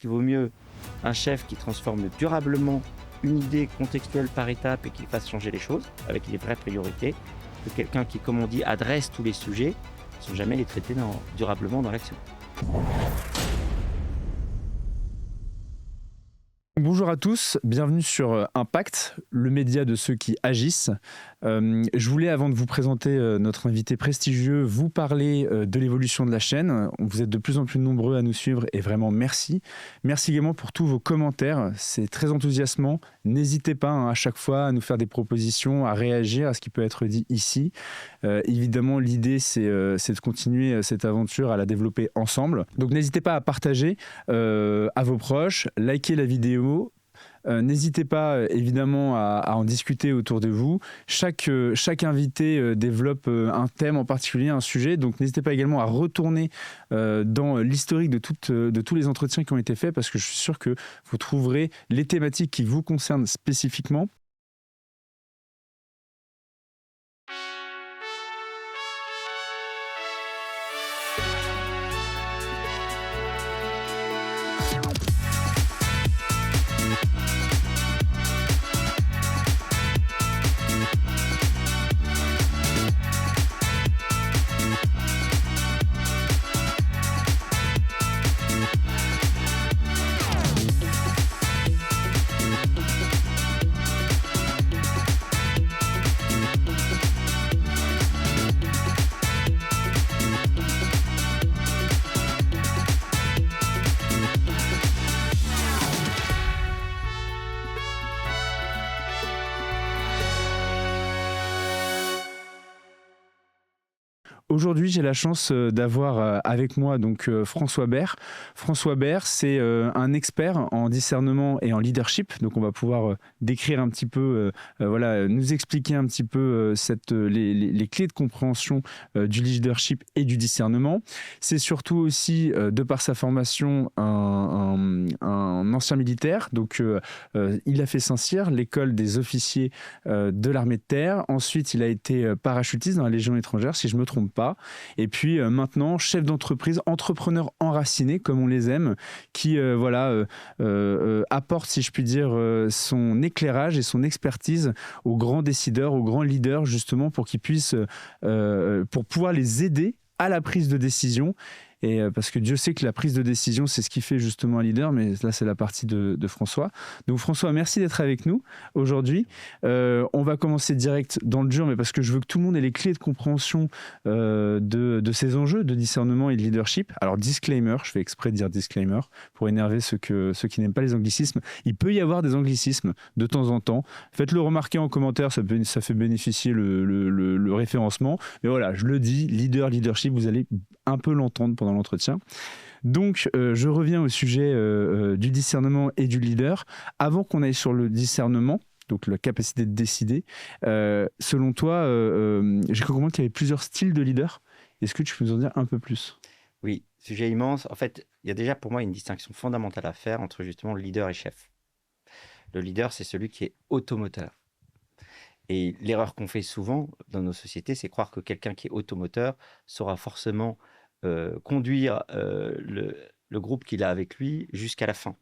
qu'il vaut mieux un chef qui transforme durablement une idée contextuelle par étape et qui fasse changer les choses avec les vraies priorités que quelqu'un qui, comme on dit, adresse tous les sujets sans jamais les traiter durablement dans l'action. Bonjour à tous, bienvenue sur Impact, le média de ceux qui agissent. Je voulais, avant de vous présenter notre invité prestigieux, vous parler de l'évolution de la chaîne. Vous êtes de plus en plus nombreux à nous suivre et vraiment merci. Merci également pour tous vos commentaires, c'est très enthousiasmant. N'hésitez pas à chaque fois à nous faire des propositions, à réagir à ce qui peut être dit ici. Évidemment, l'idée, c'est de continuer cette aventure, à la développer ensemble. Donc n'hésitez pas à partager à vos proches, liker la vidéo. N'hésitez pas évidemment à en discuter autour de vous. Chaque invité développe un thème en particulier, un sujet. Donc n'hésitez pas également à retourner dans l'historique de tous les entretiens qui ont été faits parce que je suis sûr que vous trouverez les thématiques qui vous concernent spécifiquement. Aujourd'hui, j'ai la chance d'avoir avec moi donc François Bert. François Bert, c'est un expert en discernement et en leadership. Donc, on va pouvoir décrire un petit peu, nous expliquer un petit peu les clés de compréhension du leadership et du discernement. C'est surtout aussi, de par sa formation, un ancien militaire. Donc, il a fait Saint-Cyr, l'école des officiers de l'armée de terre. Ensuite, il a été parachutiste dans la Légion étrangère, si je ne me trompe pas. Et puis maintenant, chef d'entreprise, entrepreneur enraciné, comme on les aime, qui apporte, si je puis dire, son éclairage et son expertise aux grands décideurs, aux grands leaders, justement, pour qu'ils puissent, pour pouvoir les aider à la prise de décision. Et parce que Dieu sait que la prise de décision, c'est ce qui fait justement un leader, mais là, c'est la partie de François. Donc François, merci d'être avec nous aujourd'hui. On va commencer direct dans le dur, mais parce que je veux que tout le monde ait les clés de compréhension de ces enjeux de discernement et de leadership. Alors disclaimer, je fais exprès de dire disclaimer, pour énerver ceux qui n'aiment pas les anglicismes. Il peut y avoir des anglicismes de temps en temps. Faites-le remarquer en commentaire, ça fait bénéficier le référencement. Mais voilà, je le dis, leadership, vous allez un peu l'entendre pendant l'entretien. Donc, je reviens au sujet du discernement et du leader. Avant qu'on aille sur le discernement, donc la capacité de décider, selon toi, j'ai cru comprendre qu'il y avait plusieurs styles de leader. Est-ce que tu peux nous en dire un peu plus ? Oui, sujet immense. En fait, il y a déjà pour moi une distinction fondamentale à faire entre justement leader et chef. Le leader, c'est celui qui est automoteur. Et l'erreur qu'on fait souvent dans nos sociétés, c'est croire que quelqu'un qui est automoteur saura forcément conduire le groupe qu'il a avec lui jusqu'à la fin.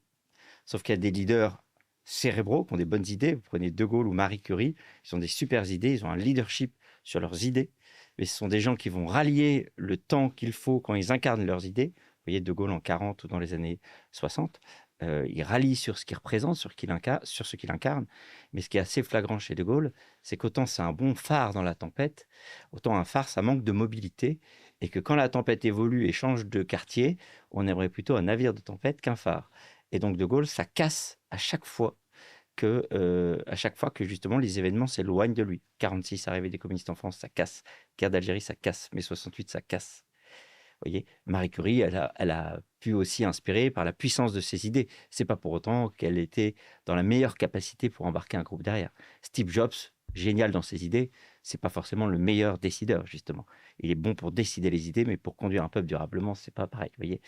Sauf qu'il y a des leaders cérébraux qui ont des bonnes idées. Vous prenez De Gaulle ou Marie Curie, ils ont des super idées, ils ont un leadership sur leurs idées, mais ce sont des gens qui vont rallier le temps qu'il faut quand ils incarnent leurs idées. Vous voyez De Gaulle en 40 ou dans les années 60, il rallie sur ce qu'il représente, sur ce qu'il incarne. Mais ce qui est assez flagrant chez De Gaulle, c'est qu'autant c'est un bon phare dans la tempête, autant un phare, ça manque de mobilité, et que quand la tempête évolue et change de quartier, on aimerait plutôt un navire de tempête qu'un phare. Et donc De Gaulle, ça casse à chaque fois que justement les événements s'éloignent de lui. 46, arrivée des communistes en France, ça casse. Guerre d'Algérie, ça casse. Mai 68, ça casse. Vous voyez, Marie Curie, elle a pu aussi inspirer par la puissance de ses idées. C'est pas pour autant qu'elle était dans la meilleure capacité pour embarquer un groupe derrière. Steve Jobs, génial dans ses idées, c'est pas forcément le meilleur décideur, justement. Il est bon pour décider les idées, mais pour conduire un peuple durablement, c'est pas pareil. Vous voyez,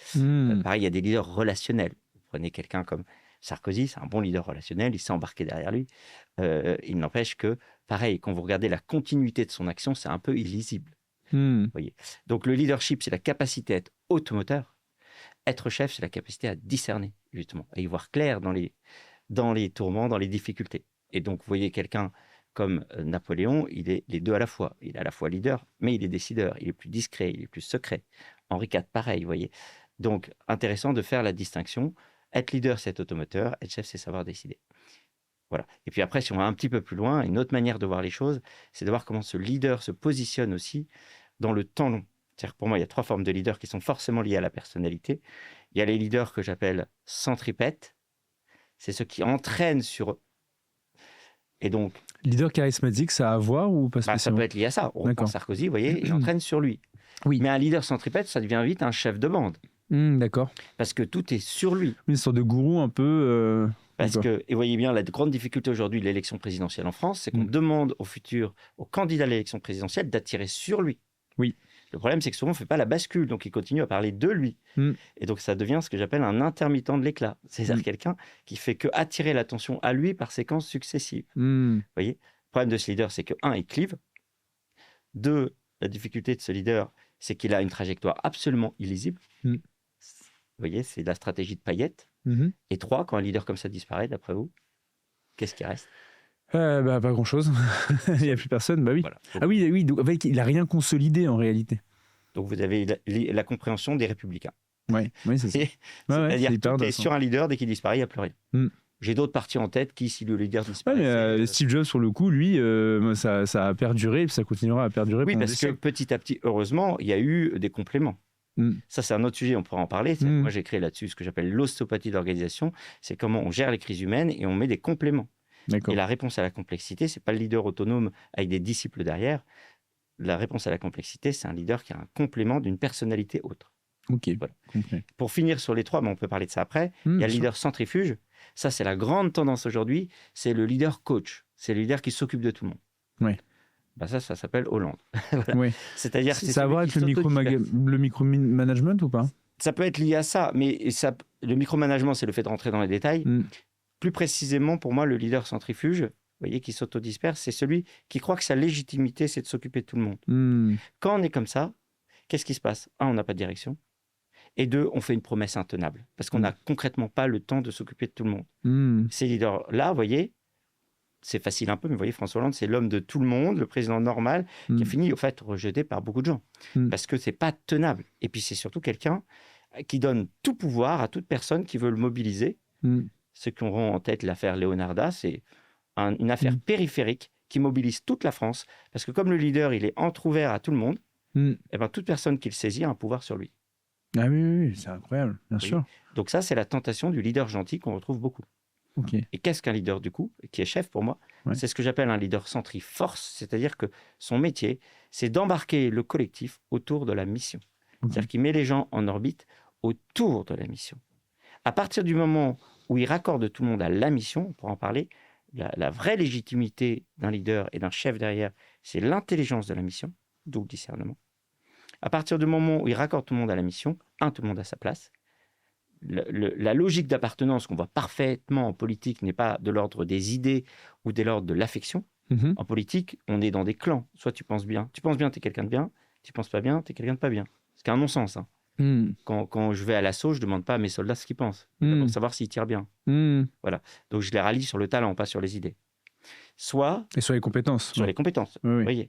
pareil, il y a des leaders relationnels. Vous prenez quelqu'un comme Sarkozy, c'est un bon leader relationnel, il s'est embarqué derrière lui. Il n'empêche que, pareil, quand vous regardez la continuité de son action, c'est un peu illisible. Voyez. Donc le leadership, c'est la capacité à être automoteur. Être chef, c'est la capacité à discerner justement, à y voir clair dans les tourments, dans les difficultés. Et donc, vous voyez quelqu'un comme Napoléon, il est les deux à la fois. Il est à la fois leader, mais il est décideur. Il est plus discret, il est plus secret. Henri IV, pareil, vous voyez. Donc, intéressant de faire la distinction. Être leader, c'est être automoteur. Être chef, c'est savoir décider. Voilà. Et puis après, si on va un petit peu plus loin, une autre manière de voir les choses, c'est de voir comment ce leader se positionne aussi dans le temps long. C'est-à-dire, pour moi, il y a 3 formes de leaders qui sont forcément liées à la personnalité. Il y a les leaders que j'appelle centripètes. C'est ceux qui entraînent sur eux. Et donc, Leader charismatique, ça a à voir ou pas ça spécialement? peut être lié à ça. On D'accord. pense Sarkozy, vous voyez, il entraîne sur lui. Oui. Mais un leader centripète, ça devient vite un chef de bande. D'accord. Parce que tout est sur lui. Une sorte de gourou un peu. Parce d'accord. que, et voyez bien, la grande difficulté aujourd'hui de l'élection présidentielle en France, c'est qu'on Mm. demande au candidat à l'élection présidentielle d'attirer sur lui. Oui. Le problème, c'est que souvent, on ne fait pas la bascule, donc il continue à parler de lui. Mm. Et donc, ça devient ce que j'appelle un intermittent de l'éclat. C'est-à-dire quelqu'un qui fait que attirer l'attention à lui par séquences successives. Mm. Vous voyez, le problème de ce leader, c'est que, 1, il clive. 2, la difficulté de ce leader, c'est qu'il a une trajectoire absolument illisible. Mm. Vous voyez, c'est la stratégie de paillettes. Mhm. Et 3, quand un leader comme ça disparaît, d'après vous, qu'est-ce qui reste? Pas grand-chose. Il n'y a plus personne. Bah oui. Voilà. Donc, Ah oui, oui. Donc, en fait, il n'a rien consolidé en réalité. donc vous avez la compréhension des républicains. Oui, c'est ça. C'est-à-dire c'est que hyper tout est intéressant. sur un leader, dès qu'il disparaît, il n'y a plus rien. Mm. J'ai d'autres partis en tête qui, si le leader Ouais, disparaît... mais Steve Jobs, sur le coup, lui, ça a perduré et ça continuera à perdurer Oui, pendant parce des que siècles. petit à petit, heureusement, il y a eu des compléments. Mm. Ça, c'est un autre sujet, on pourra en parler. Moi, j'ai créé là-dessus ce que j'appelle l'ostéopathie d'organisation. C'est comment on gère les crises humaines et on met des compléments. D'accord. Et la réponse à la complexité, c'est pas le leader autonome avec des disciples derrière. La réponse à la complexité, c'est un leader qui a un complément d'une personnalité autre. Ok. Voilà. Complet. Pour finir sur les 3, mais on peut parler de ça après, il y a le bien sûr. leader centrifuge. Ça, c'est la grande tendance aujourd'hui. C'est le leader coach. C'est le leader qui s'occupe de tout le monde. Ouais. Ça s'appelle Hollande. Voilà. Ouais. C'est-à-dire que c'est Ça a à celui voir avec qui s'autodisperse. le micromanagement ou pas? Ça peut être lié à ça, mais le micromanagement, c'est le fait de rentrer dans les détails. Mm. Plus précisément, pour moi, le leader centrifuge, vous voyez, qui s'autodisperse, c'est celui qui croit que sa légitimité, c'est de s'occuper de tout le monde. Mm. Quand on est comme ça, qu'est-ce qui se passe? 1, on n'a pas de direction. Et 2, on fait une promesse intenable. Parce qu'on n'a concrètement pas le temps de s'occuper de tout le monde. Mm. Ces leaders-là, vous voyez, c'est facile un peu, mais vous voyez, François Hollande, c'est l'homme de tout le monde, le président normal, qui a fini, au fait, rejeté par beaucoup de gens. Parce que c'est pas tenable. Et puis, c'est surtout quelqu'un qui donne tout pouvoir à toute personne qui veut le mobiliser. Mm. Ceux qui auront en tête l'affaire Leonarda, c'est une affaire périphérique qui mobilise toute la France. Parce que comme le leader, il est entrouvert à tout le monde, et ben, toute personne qui le saisit a un pouvoir sur lui. Ah oui, c'est incroyable, bien Oui. sûr. Donc ça, c'est la tentation du leader gentil qu'on retrouve beaucoup. Ok. Et qu'est-ce qu'un leader, du coup, qui est chef pour moi? Ouais. C'est ce que j'appelle un leader centri-force, c'est-à-dire que son métier, c'est d'embarquer le collectif autour de la mission. C'est-à-dire qu'il met les gens en orbite autour de la mission. À partir du moment où il raccorde tout le monde à la mission, on pourra en parler, la vraie légitimité d'un leader et d'un chef derrière, c'est l'intelligence de la mission, d'où le discernement. À partir du moment où il raccorde tout le monde à la mission, tout le monde a sa place. La logique d'appartenance qu'on voit parfaitement en politique n'est pas de l'ordre des idées ou de l'ordre de l'affection. Mhm. En politique, on est dans des clans. Soit tu penses bien, tu es quelqu'un de bien. Tu penses pas bien, tu es quelqu'un de pas bien. C'est un non-sens. Hein. Mm. Quand je vais à l'assaut, je demande pas à mes soldats ce qu'ils pensent. Pour savoir s'ils tirent bien. Voilà. Donc je les rallie sur le talent, pas sur les idées. Soit Et sur les compétences. sur les compétences. Oui, oui.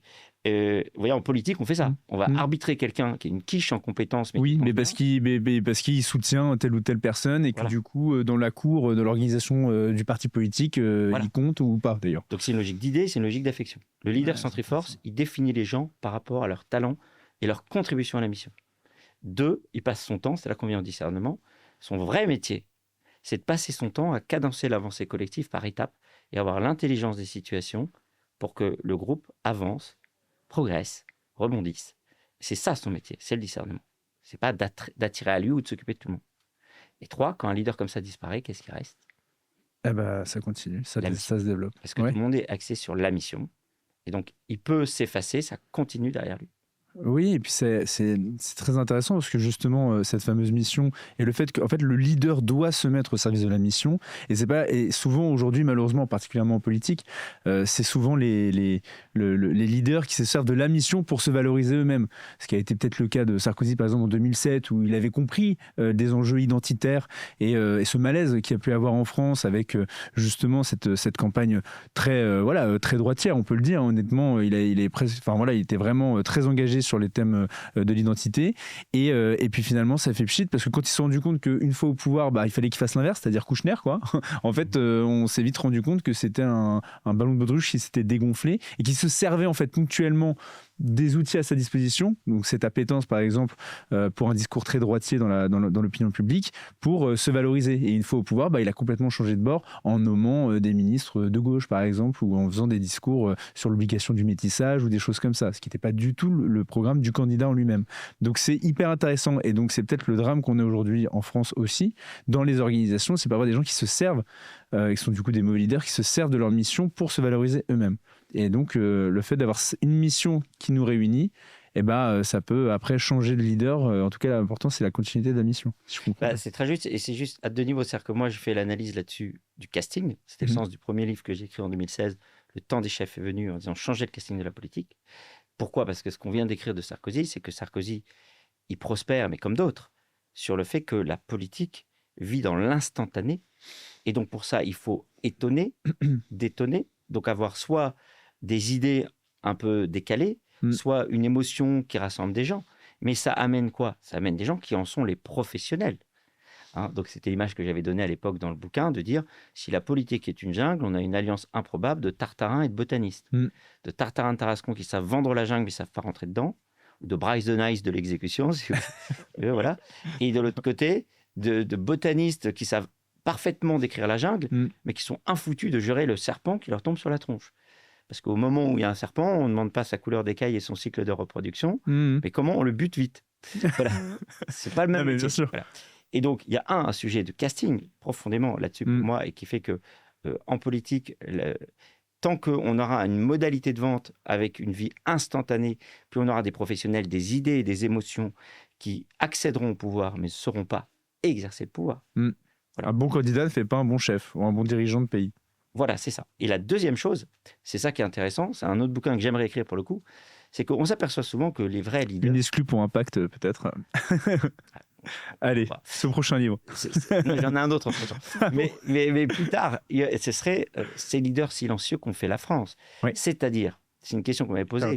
Vous voyez, en politique, on fait ça. On va arbitrer quelqu'un qui est une quiche en compétences. Mais parce qu'il soutient telle ou telle personne et que du coup, dans la cour de l'organisation du parti politique, il compte ou pas d'ailleurs. Donc c'est une logique d'idée, c'est une logique d'affection. Le leader centriforce, il définit les gens par rapport à leur talent et leur contribution à la mission. 2, il passe son temps, c'est là qu'on vient au discernement, son vrai métier, c'est de passer son temps à cadencer l'avancée collective par étapes et avoir l'intelligence des situations pour que le groupe avance, progresse, rebondisse. C'est ça son métier, c'est le discernement. C'est pas d'attirer à lui ou de s'occuper de tout le monde. Et 3, quand un leader comme ça disparaît, qu'est-ce qui reste? Ça continue, ça se développe. Parce que tout le monde est axé sur la mission. Et donc, il peut s'effacer, ça continue derrière lui. Oui, et puis c'est très intéressant parce que justement, cette fameuse mission et le fait que en fait, le leader doit se mettre au service de la mission. Et, c'est pas, et souvent aujourd'hui, malheureusement, particulièrement en politique, c'est souvent les leaders qui se servent de la mission pour se valoriser eux-mêmes. Ce qui a été peut-être le cas de Sarkozy, par exemple, en 2007, où il avait compris des enjeux identitaires et ce malaise qu'il y a pu avoir en France avec justement cette campagne très droitière, on peut le dire, hein, honnêtement. Il était vraiment très engagé sur les thèmes de l'identité. Et puis finalement, ça fait pchit parce que quand ils se sont rendus compte qu'une fois au pouvoir, il fallait qu'ils fassent l'inverse, c'est-à-dire Kouchner, quoi. En fait, on s'est vite rendu compte que c'était un ballon de baudruche qui s'était dégonflé et qui se servait en fait ponctuellement des outils à sa disposition, donc cette appétence par exemple pour un discours très droitier dans l'opinion publique, pour se valoriser. Et une fois au pouvoir, il a complètement changé de bord en nommant des ministres de gauche par exemple, ou en faisant des discours sur l'obligation du métissage ou des choses comme ça, ce qui n'était pas du tout le programme du candidat en lui-même. Donc c'est hyper intéressant, et donc c'est peut-être le drame qu'on a aujourd'hui en France aussi, dans les organisations, c'est parfois des gens qui se servent, qui sont du coup des mauvais leaders, qui se servent de leur mission pour se valoriser eux-mêmes. Et donc, le fait d'avoir une mission qui nous réunit, ça peut après changer de leader. En tout cas, l'important, c'est la continuité de la mission. Si je comprends. C'est très juste, et c'est juste à deux niveaux. C'est-à-dire que moi, j'ai fait l'analyse là-dessus du casting. C'était le sens du premier livre que j'ai écrit en 2016. Le temps des chefs est venu en disant changer le casting de la politique. Pourquoi ? Parce que ce qu'on vient d'écrire de Sarkozy, c'est que Sarkozy, il prospère, mais comme d'autres, sur le fait que la politique vit dans l'instantané. Et donc, pour ça, il faut étonner, détonner. Donc, avoir soit des idées un peu décalées, soit une émotion qui rassemble des gens. Mais ça amène quoi ? Ça amène des gens qui en sont les professionnels. Hein, donc, c'était l'image que j'avais donnée à l'époque dans le bouquin, de dire, si la politique est une jungle, on a une alliance improbable de tartarins et de botanistes. De tartarins de Tarascon qui savent vendre la jungle, mais ne savent pas rentrer dedans. Ou de Bryce the Nice de l'exécution. Voilà. Et de l'autre côté, de botanistes qui savent parfaitement décrire la jungle, mais qui sont infoutus de gérer le serpent qui leur tombe sur la tronche. Parce qu'au moment où il y a un serpent, on ne demande pas sa couleur d'écaille et son cycle de reproduction, mais comment on le bute vite. Voilà. C'est pas le même métier. Voilà. Et donc, il y a un sujet de casting profondément là-dessus pour moi, et qui fait que en politique, tant qu'on aura une modalité de vente avec une vie instantanée, plus on aura des professionnels, des idées et des émotions qui accéderont au pouvoir, mais ne sauront pas exercer le pouvoir. Voilà. Un bon candidat ne fait pas un bon chef ou un bon dirigeant de pays. Voilà, c'est ça. Et la deuxième chose, c'est ça qui est intéressant, c'est un autre bouquin que j'aimerais écrire pour le coup, c'est qu'on s'aperçoit souvent que les vrais leaders... Une exclue pour Impact, peut-être. Allez, ce prochain livre. Non, j'en ai un autre entre-temps. mais plus tard, ce serait ces leaders silencieux qu'ont fait la France. Oui. C'est-à-dire, c'est une question qu'on m'avait posée.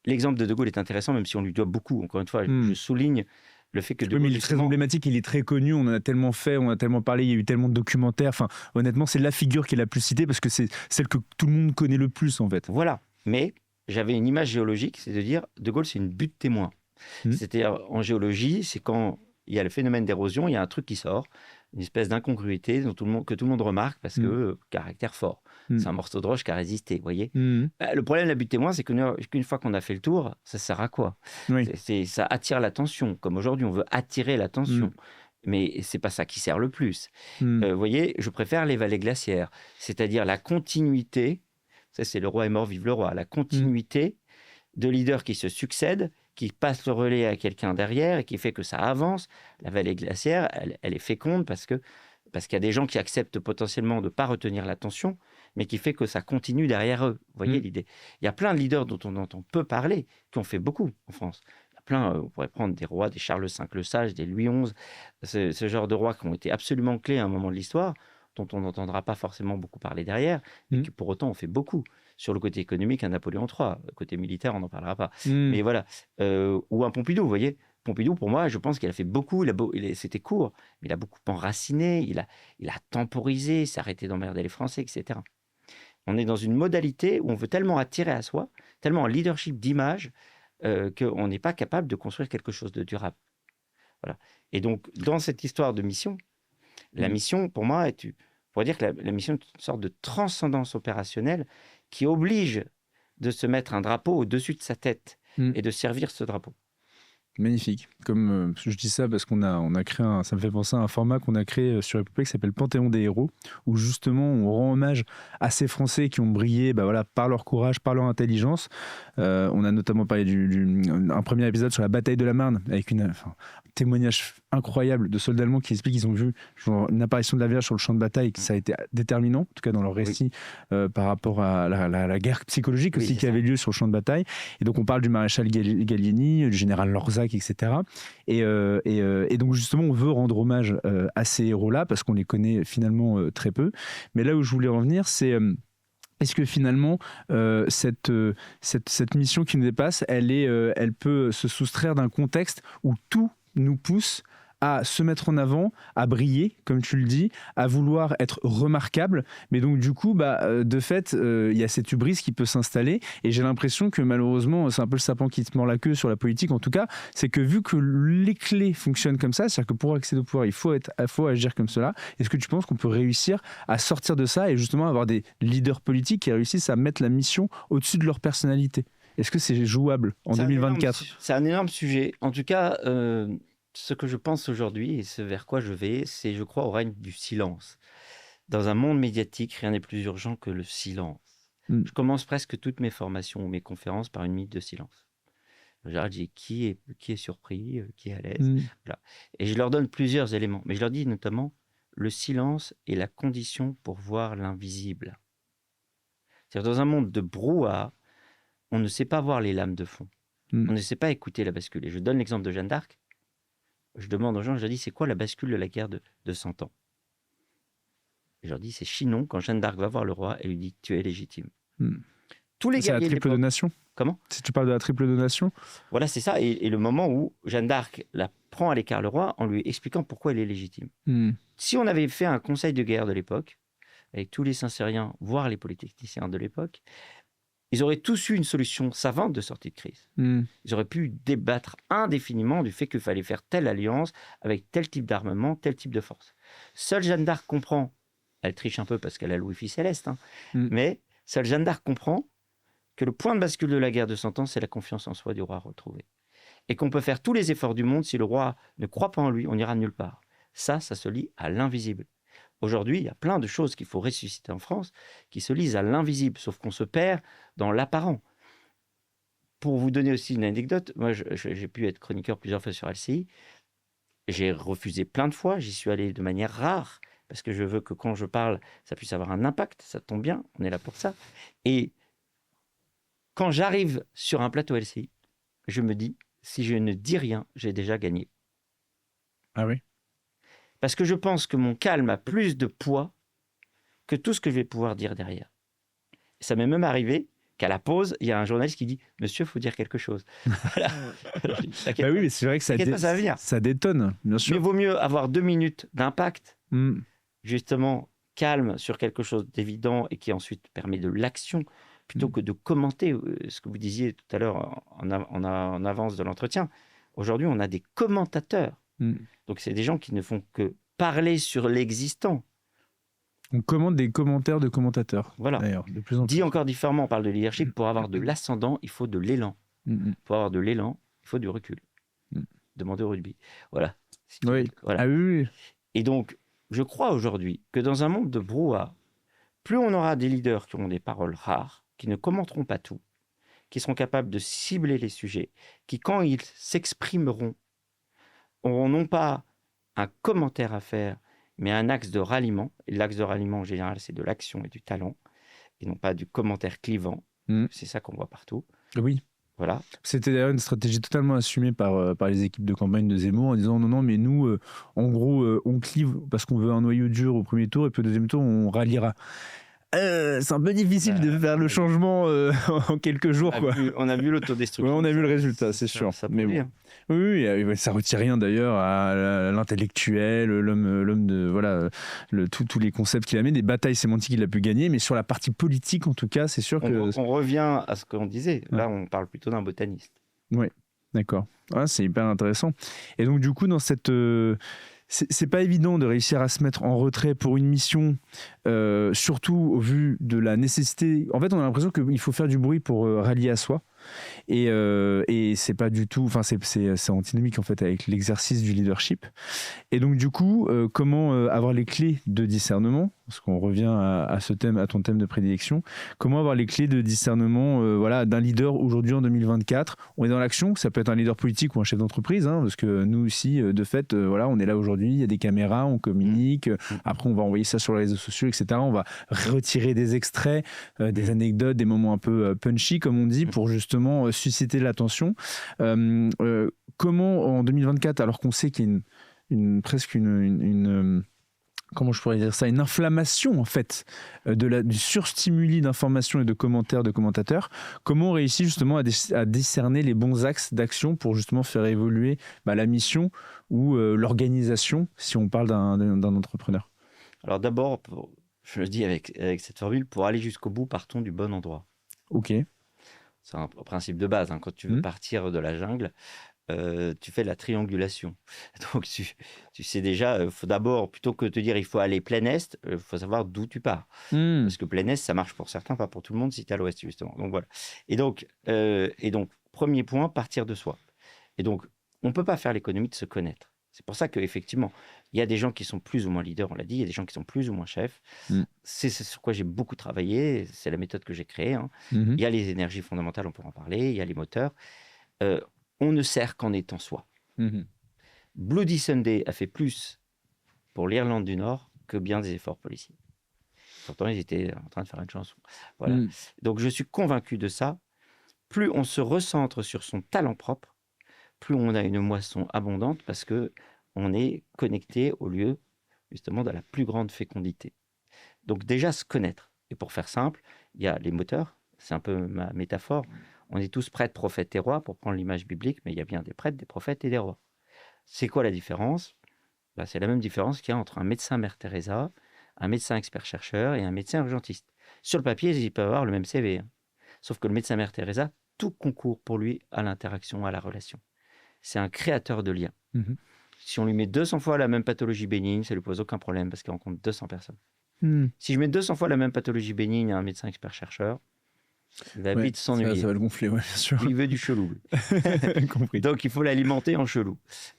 L'exemple de Gaulle est intéressant, même si on lui doit beaucoup. Encore une fois, je souligne le fait que De Gaulle... mais il est très emblématique, il est très connu, on en a tellement fait, on a tellement parlé, il y a eu tellement de documentaires. Enfin, honnêtement, c'est la figure qui est la plus citée parce que c'est celle que tout le monde connaît le plus, en fait. Voilà. Mais j'avais une image géologique, c'est de dire De Gaulle, c'est une butte témoin. C'est-à-dire, en géologie, c'est quand il y a le phénomène d'érosion, il y a un truc qui sort, une espèce d'incongruité que tout le monde remarque parce que caractère fort. C'est un morceau de roche qui a résisté, vous voyez. Le problème de la butte témoin, c'est qu'une fois qu'on a fait le tour, ça sert à quoi ? Ça attire l'attention. Comme aujourd'hui, on veut attirer l'attention. Mais c'est pas ça qui sert le plus. Vous voyez, je préfère les vallées glaciaires, c'est-à-dire la continuité. Ça, c'est le roi est mort, vive le roi. La continuité de leaders qui se succèdent, qui passe le relais à quelqu'un derrière et qui fait que ça avance. La vallée glaciaire, elle est féconde parce qu'il y a des gens qui acceptent potentiellement de ne pas retenir l'attention, mais qui fait que ça continue derrière eux. Vous voyez l'idée ? Il y a plein de leaders dont on entend peu parler, qui ont fait beaucoup en France. Il y a plein, on pourrait prendre des rois, des Charles V le Sage, des Louis XI, ce genre de rois qui ont été absolument clés à un moment de l'histoire, dont on n'entendra pas forcément beaucoup parler derrière, mais qui pour autant ont fait beaucoup. Sur le côté économique, un Napoléon III. Le côté militaire, on n'en parlera pas. Mais voilà. Ou un Pompidou, vous voyez. Pompidou, pour moi, je pense qu'il a fait beaucoup. C'était court, mais il a beaucoup enraciné. Il a temporisé, s'est arrêté d'emmerder les Français, etc. On est dans une modalité où on veut tellement attirer à soi, tellement un leadership d'image, qu'on n'est pas capable de construire quelque chose de durable. Voilà. Et donc, dans cette histoire de mission, la mission, pour moi, on pourrait dire que la mission est une sorte de transcendance opérationnelle qui oblige de se mettre un drapeau au-dessus de sa tête et de servir ce drapeau. Magnifique. Comme je dis ça parce qu'on a créé ça me fait penser à un format qu'on a créé sur Épopée qui s'appelle Panthéon des héros, où justement on rend hommage à ces Français qui ont brillé par leur courage, par leur intelligence. On a notamment parlé un premier épisode sur la bataille de la Marne, avec un témoignage incroyable de soldats allemands qui expliquent qu'ils ont vu une apparition de la Vierge sur le champ de bataille, que ça a été déterminant, en tout cas dans leur récit, par rapport à la guerre psychologique aussi qui avait lieu sur le champ de bataille. Et donc on parle du maréchal Gallieni, du général Lorzac, etc. Et donc justement, on veut rendre hommage à ces héros-là parce qu'on les connaît finalement très peu. Mais là où je voulais en venir, c'est est-ce que finalement cette mission qui nous dépasse, elle peut se soustraire d'un contexte où tout nous pousse à se mettre en avant, à briller, comme tu le dis, à vouloir être remarquable. Mais donc, du coup, de fait, il y a cette hubris qui peut s'installer. Et j'ai l'impression que malheureusement, c'est un peu le serpent qui te mord la queue sur la politique, en tout cas, c'est que vu que les clés fonctionnent comme ça, c'est-à-dire que pour accéder au pouvoir, il faut agir comme cela. Est-ce que tu penses qu'on peut réussir à sortir de ça et justement avoir des leaders politiques qui réussissent à mettre la mission au-dessus de leur personnalité? Est-ce que c'est jouable en 2024? C'est un énorme sujet. En tout cas, ce que je pense aujourd'hui et ce vers quoi je vais, c'est, je crois, au règne du silence. Dans un monde médiatique, rien n'est plus urgent que le silence. Je commence presque toutes mes formations ou mes conférences par une minute de silence. Je dis qui est surpris, qui est à l'aise. Voilà. Et je leur donne plusieurs éléments. Mais je leur dis notamment, le silence est la condition pour voir l'invisible. C'est-à-dire, dans un monde de brouhaha, on ne sait pas voir les lames de fond. On ne sait pas écouter la bascule. Et je donne l'exemple de Jeanne d'Arc. Je demande aux gens, je leur dis, c'est quoi la bascule de la guerre de 100 ans? Et je leur dis, c'est Chinon, quand Jeanne d'Arc va voir le roi, elle lui dit, tu es légitime. Tous les guerriers, c'est la triple donation. Comment? Si tu parles de la triple donation. Voilà, c'est ça. Et le moment où Jeanne d'Arc la prend à l'écart le roi en lui expliquant pourquoi elle est légitime. Si on avait fait un conseil de guerre de l'époque, avec tous les Saint-Cyriens, voire les polytechniciens de l'époque, ils auraient tous eu une solution savante de sortie de crise. Ils auraient pu débattre indéfiniment du fait qu'il fallait faire telle alliance avec tel type d'armement, tel type de force. Seule Jeanne d'Arc comprend, elle triche un peu parce qu'elle a Louis-Fils Céleste, mais seule Jeanne d'Arc comprend que le point de bascule de la guerre de 100 ans, c'est la confiance en soi du roi retrouvé. Et qu'on peut faire tous les efforts du monde, si le roi ne croit pas en lui, on n'ira nulle part. Ça se lie à l'invisible. Aujourd'hui, il y a plein de choses qu'il faut ressusciter en France qui se lisent à l'invisible, sauf qu'on se perd dans l'apparent. Pour vous donner aussi une anecdote, moi j'ai pu être chroniqueur plusieurs fois sur LCI. J'ai refusé plein de fois, j'y suis allé de manière rare, parce que je veux que quand je parle, ça puisse avoir un impact, ça tombe bien, on est là pour ça. Et quand j'arrive sur un plateau LCI, je me dis, si je ne dis rien, j'ai déjà gagné. Ah oui? Parce que je pense que mon calme a plus de poids que tout ce que je vais pouvoir dire derrière. Ça m'est même arrivé qu'à la pause, il y a un journaliste qui dit « Monsieur, il faut dire quelque chose. » Voilà. Bah oui, mais c'est vrai que ça détonne, bien sûr. Mais il vaut mieux avoir 2 minutes d'impact, justement calme sur quelque chose d'évident et qui ensuite permet de l'action, plutôt que de commenter ce que vous disiez tout à l'heure en avance de l'entretien. Aujourd'hui, on a des commentateurs. Donc, c'est des gens qui ne font que parler sur l'existant. On commande des commentaires de commentateurs. Voilà. D'ailleurs, de plus en plus. Dit encore différemment, on parle de leadership. Pour avoir de l'ascendant, il faut de l'élan. Pour avoir de l'élan, il faut du recul. Demandez au rugby. Voilà. Oui. Voilà. Ah oui. Et donc, je crois aujourd'hui que dans un monde de brouhaha, plus on aura des leaders qui auront des paroles rares, qui ne commenteront pas tout, qui seront capables de cibler les sujets, qui, quand ils s'exprimeront, auront non pas un commentaire à faire, mais un axe de ralliement. Et l'axe de ralliement, en général, c'est de l'action et du talent, et non pas du commentaire clivant. C'est ça qu'on voit partout. Oui. Voilà. C'était d'ailleurs une stratégie totalement assumée par les équipes de campagne de Zemmour en disant non, mais nous, en gros, on clive parce qu'on veut un noyau dur au premier tour, et puis au deuxième tour, on ralliera. C'est un peu difficile de faire le changement en quelques jours. On a vu l'autodestruction. Ouais, on a vu le résultat, c'est sûr. Mais bon. Oui, ça retire rien d'ailleurs à l'intellectuel, l'homme de voilà, tous les concepts qu'il a mis, des batailles sémantiques qu'il a pu gagner, mais sur la partie politique en tout cas, c'est sûr que. On revient à ce qu'on disait. Là, on parle plutôt d'un botaniste. Oui, d'accord. C'est hyper intéressant. Et donc du coup, dans cette c'est pas évident de réussir à se mettre en retrait pour une mission, surtout au vu de la nécessité. En fait, on a l'impression qu'il faut faire du bruit pour rallier à soi. Et c'est pas du tout, enfin c'est antinomique en fait avec l'exercice du leadership. Et donc du coup, comment avoir les clés de discernement, parce qu'on revient à ce thème, à ton thème de prédilection, comment avoir les clés de discernement voilà, d'un leader aujourd'hui en 2024. On est dans l'action, ça peut être un leader politique ou un chef d'entreprise, hein, parce que nous aussi, de fait, voilà, on est là aujourd'hui, il y a des caméras, on communique, après on va envoyer ça sur les réseaux sociaux, etc. On va retirer des extraits, des anecdotes, des moments un peu punchy, comme on dit, pour justement susciter l'attention. Comment en 2024, alors qu'on sait qu'il y a presque une comment je pourrais dire ça, une inflammation en fait du surstimuli d'informations et de commentaires de commentateurs, comment on réussit justement à décerner les bons axes d'action pour justement faire évoluer la mission ou l'organisation si on parle d'un entrepreneur? Alors d'abord, je le dis avec cette formule, pour aller jusqu'au bout, partons du bon endroit. Ok. C'est un principe de base, hein. Quand tu veux partir de la jungle, tu fais de la triangulation. Donc tu sais déjà, faut d'abord, plutôt que de te dire il faut aller plein est, il faut savoir d'où tu pars. Parce que plein est, ça marche pour certains, pas pour tout le monde si tu es à l'ouest, justement. Donc voilà. Et donc, premier point, partir de soi. Et donc, on ne peut pas faire l'économie de se connaître. C'est pour ça qu'effectivement, il y a des gens qui sont plus ou moins leaders, on l'a dit, il y a des gens qui sont plus ou moins chefs. C'est sur quoi j'ai beaucoup travaillé, c'est la méthode que j'ai créée, hein. Il y a les énergies fondamentales, on pourra en parler, il y a les moteurs. On ne sert qu'en étant soi. Bloody Sunday a fait plus pour l'Irlande du Nord que bien des efforts policiers. Pourtant, ils étaient en train de faire une chanson. Voilà. Donc, je suis convaincu de ça. Plus on se recentre sur son talent propre, plus on a une moisson abondante parce que on est connecté au lieu, justement, de la plus grande fécondité. Donc, déjà, se connaître. Et pour faire simple, il y a les moteurs. C'est un peu ma métaphore. On est tous prêtres, prophètes et rois, pour prendre l'image biblique, mais il y a bien des prêtres, des prophètes et des rois. C'est quoi la différence? C'est la même différence qu'il y a entre un médecin Mère Teresa, un médecin expert-chercheur et un médecin urgentiste. Sur le papier, ils peuvent avoir le même CV, hein. Sauf que le médecin Mère Teresa, tout concourt pour lui à l'interaction, à la relation. C'est un créateur de liens. Si on lui met 200 fois la même pathologie bénigne, ça ne lui pose aucun problème parce qu'il rencontre 200 personnes. Si je mets 200 fois la même pathologie bénigne à un médecin expert-chercheur, il va vite s'ennuyer. Ça va le gonfler, bien sûr. Il veut du chelou. Compris. Donc, il faut l'alimenter en chelou.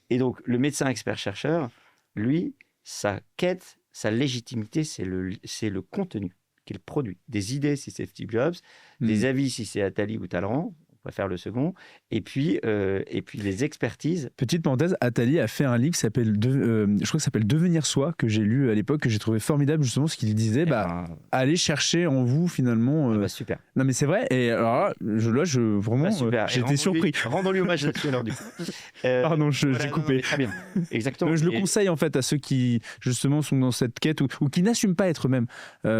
Et donc, le médecin expert-chercheur, lui, sa quête, sa légitimité, c'est le contenu qu'il produit. Des idées, si c'est Steve Jobs, des avis, si c'est Attali ou Talleyrand, on va faire le second, et puis les expertises. Petite parenthèse, Attali a fait un livre qui s'appelle, je crois que ça s'appelle Devenir soi, que j'ai lu à l'époque, que j'ai trouvé formidable, justement, ce qu'il disait, allez chercher en vous, finalement. Super. Non, mais c'est vrai, et alors là, vraiment, j'étais surpris. Rendons-lui hommage là-dessus, alors, du coup. Pardon, j'ai coupé. Très bien, exactement. Je le conseille, en fait, à ceux qui, justement, sont dans cette quête ou qui n'assument pas être eux-mêmes.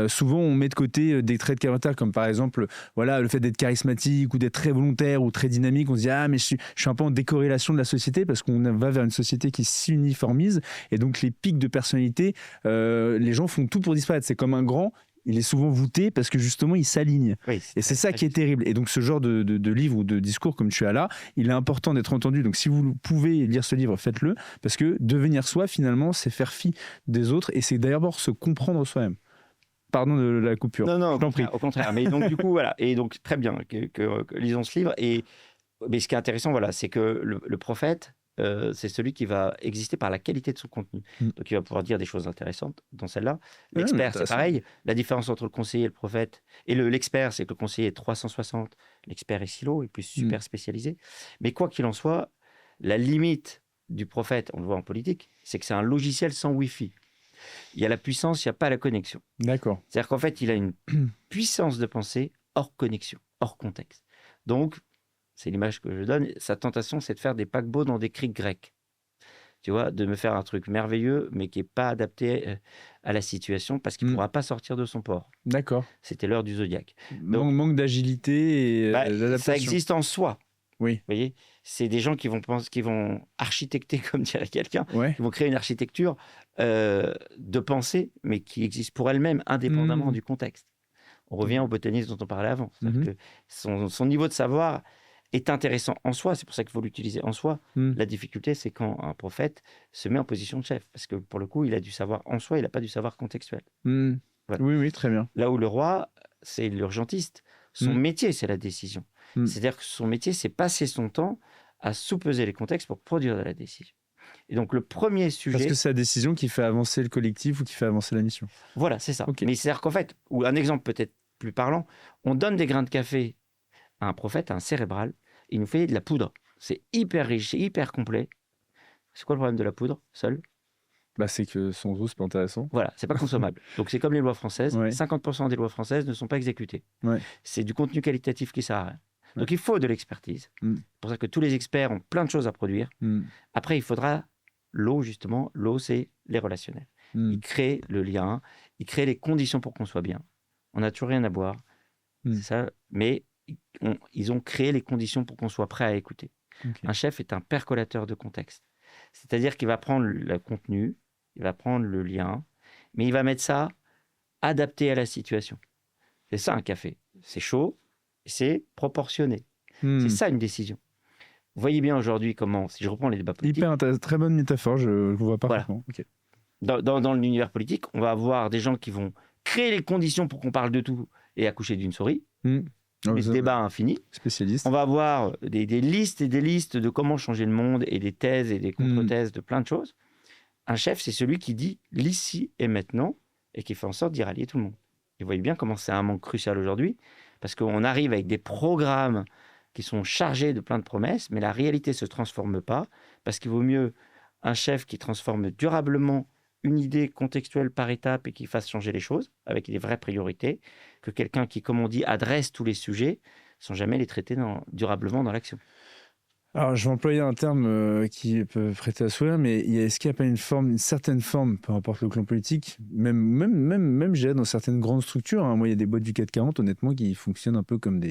Souvent, on met de côté des traits de caractère, comme par exemple, voilà, le fait d'être charismatique ou d'être très volontaire ou très dynamique. On se dit, mais je suis un peu en décorrélation de la société parce qu'on va vers une société qui s'uniformise et donc les pics de personnalité, les gens font tout pour disparaître. C'est comme un grand, il est souvent voûté parce que justement il s'aligne. Oui, et c'est ça qui est terrible. Et donc ce genre de livre ou de discours comme tu as là, il est important d'être entendu. Donc si vous pouvez lire ce livre, faites-le, parce que devenir soi, finalement, c'est faire fi des autres et c'est d'abord se comprendre soi-même. Pardon de la coupure. Non, je t'en prie. Au contraire. Mais donc, du coup, voilà. Et donc, très bien que lisons ce livre. Mais ce qui est intéressant, voilà, c'est que le prophète, c'est celui qui va exister par la qualité de son contenu. Donc, il va pouvoir dire des choses intéressantes dans celle-là. L'expert, c'est pareil. La différence entre le conseiller et le prophète. Et l'expert, c'est que le conseiller est 360. L'expert est silo, il est plus super spécialisé. Mais quoi qu'il en soit, la limite du prophète, on le voit en politique, c'est que c'est un logiciel sans Wi-Fi. Il y a la puissance, il n'y a pas la connexion. D'accord. C'est-à-dire qu'en fait, il a une puissance de pensée hors connexion, hors contexte. Donc, c'est l'image que je donne, sa tentation, c'est de faire des paquebots dans des criques grecques. Tu vois, de me faire un truc merveilleux, mais qui n'est pas adapté à la situation parce qu'il ne pourra pas sortir de son port. D'accord. C'était l'heure du zodiaque. Donc, manque d'agilité et d'adaptation. Ça existe en soi. Oui. Vous voyez, c'est des gens qui vont architecter, comme dirait quelqu'un, qui vont créer une architecture de pensée, mais qui existe pour elle-même, indépendamment du contexte. On revient au botaniste dont on parlait avant. C'est-à-dire que son niveau de savoir est intéressant en soi, c'est pour ça qu'il faut l'utiliser en soi. La difficulté, c'est quand un prophète se met en position de chef, parce que pour le coup, il a du savoir en soi, il n'a pas du savoir contextuel. Voilà. Oui, très bien. Là où le roi, c'est l'urgentiste. Son métier, c'est la décision. C'est-à-dire que son métier, c'est passer son temps à sous-peser les contextes pour produire de la décision. Et donc, le premier sujet... Parce que c'est la décision qui fait avancer le collectif ou qui fait avancer la mission. Voilà, c'est ça. Okay. Mais c'est-à-dire qu'en fait, ou un exemple peut-être plus parlant, on donne des grains de café à un prophète, à un cérébral, il nous fait de la poudre. C'est hyper riche, c'est hyper complet. C'est quoi le problème de la poudre, seule ? C'est que son goût, c'est pas intéressant. Voilà, c'est pas consommable. Donc c'est comme les lois françaises, 50% des lois françaises ne sont pas exécutées. C'est du contenu qualitatif qui sert à rien. Donc il faut de l'expertise. C'est pour ça que tous les experts ont plein de choses à produire. Après, il faudra l'eau, justement. L'eau, c'est les relationnels. Ils créent le lien, ils créent les conditions pour qu'on soit bien. On n'a toujours rien à boire, c'est ça, mais ils ont créé les conditions pour qu'on soit prêt à écouter. Un chef est un percolateur de contexte. C'est-à-dire qu'il va prendre le contenu, il va prendre le lien, mais il va mettre ça adapté à la situation. C'est ça un café. C'est chaud, c'est proportionné. C'est ça une décision. Vous voyez bien aujourd'hui comment, si je reprends les débats politiques... Très bonne métaphore, je vois parfaitement. Voilà. Dans l'univers politique, on va avoir des gens qui vont créer les conditions pour qu'on parle de tout et accoucher d'une souris. Des débats infinis. Spécialiste. On va avoir des listes et des listes de comment changer le monde et des thèses et des contre-thèses de plein de choses. Un chef, c'est celui qui dit l'ici et maintenant et qui fait en sorte d'y rallier tout le monde. Et vous voyez bien comment c'est un manque crucial aujourd'hui parce qu'on arrive avec des programmes qui sont chargés de plein de promesses, mais la réalité ne se transforme pas parce qu'il vaut mieux un chef qui transforme durablement une idée contextuelle par étape et qui fasse changer les choses avec des vraies priorités que quelqu'un qui, comme on dit, adresse tous les sujets sans jamais les traiter durablement dans l'action. Alors, je vais employer un terme qui peut prêter à sourire, mais est-ce qu'il n'y a pas une certaine forme, peu importe le clan politique, même je dirais dans certaines grandes structures, hein, moi il y a des boîtes du CAC 40, honnêtement, qui fonctionnent un peu comme dans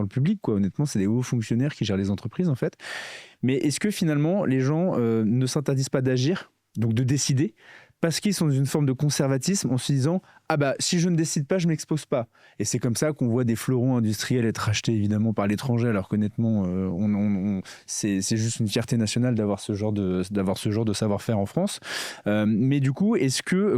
le public, quoi. Honnêtement, c'est des hauts fonctionnaires qui gèrent les entreprises, en fait. Mais est-ce que finalement, les gens ne s'interdisent pas d'agir, donc de décider, parce qu'ils sont dans une forme de conservatisme en se disant « Ah bah, si je ne décide pas, je ne m'expose pas ». Et c'est comme ça qu'on voit des fleurons industriels être rachetés évidemment par l'étranger, alors qu'honnêtement, c'est juste une fierté nationale d'avoir ce genre de savoir-faire en France. Mais du coup,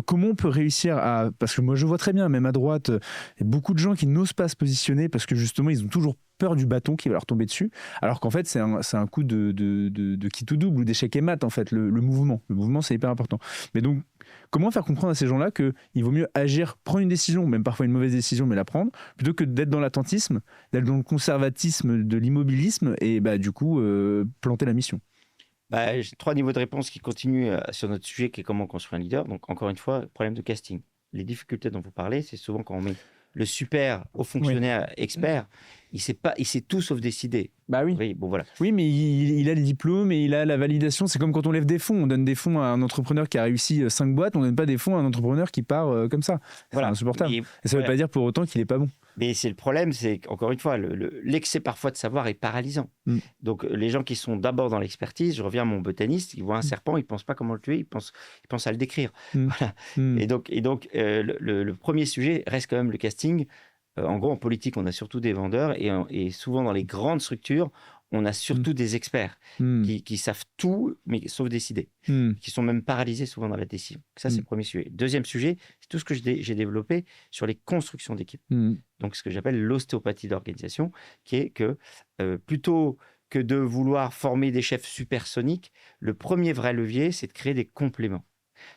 comment on peut réussir à... Parce que moi, je vois très bien, même à droite, il y a beaucoup de gens qui n'osent pas se positionner parce que justement, ils ont toujours peur du bâton qui va leur tomber dessus, alors qu'en fait, c'est un coup de qui tout double ou d'échec et mat, en fait, le mouvement. Le mouvement, c'est hyper important. Mais donc, comment faire comprendre à ces gens-là qu'il vaut mieux agir, prendre une décision, même parfois une mauvaise décision, mais la prendre, plutôt que d'être dans l'attentisme, d'être dans le conservatisme, de l'immobilisme, et du coup, planter la mission. J'ai 3 niveaux de réponse qui continuent sur notre sujet, qui est comment construire un leader. Donc, encore une fois, problème de casting. Les difficultés dont vous parlez, c'est souvent quand on met le super haut fonctionnaire expert, il sait tout sauf décider. Bah oui. Oui, bon, voilà. Oui, mais il a le diplôme et il a la validation. C'est comme quand on lève des fonds. On donne des fonds à un entrepreneur qui a réussi 5 boîtes. On donne pas des fonds à un entrepreneur qui part comme ça. C'est insupportable. Et ça ne veut pas dire pour autant qu'il n'est pas bon. Mais c'est le problème, c'est qu'encore une fois, l'excès parfois de savoir est paralysant. Donc les gens qui sont d'abord dans l'expertise, je reviens à mon botaniste, il voit un serpent, il ne pense pas comment le tuer, il pense à le décrire. Voilà. Et donc le premier sujet reste quand même le casting. En gros, en politique, on a surtout des vendeurs et souvent dans les grandes structures, on a surtout des experts qui savent tout, mais sauf décider, qui sont même paralysés souvent dans la décision. Ça, c'est le premier sujet. Deuxième sujet, c'est tout ce que j'ai développé sur les constructions d'équipe. Donc, ce que j'appelle l'ostéopathie d'organisation, qui est que plutôt que de vouloir former des chefs supersoniques, le premier vrai levier, c'est de créer des compléments.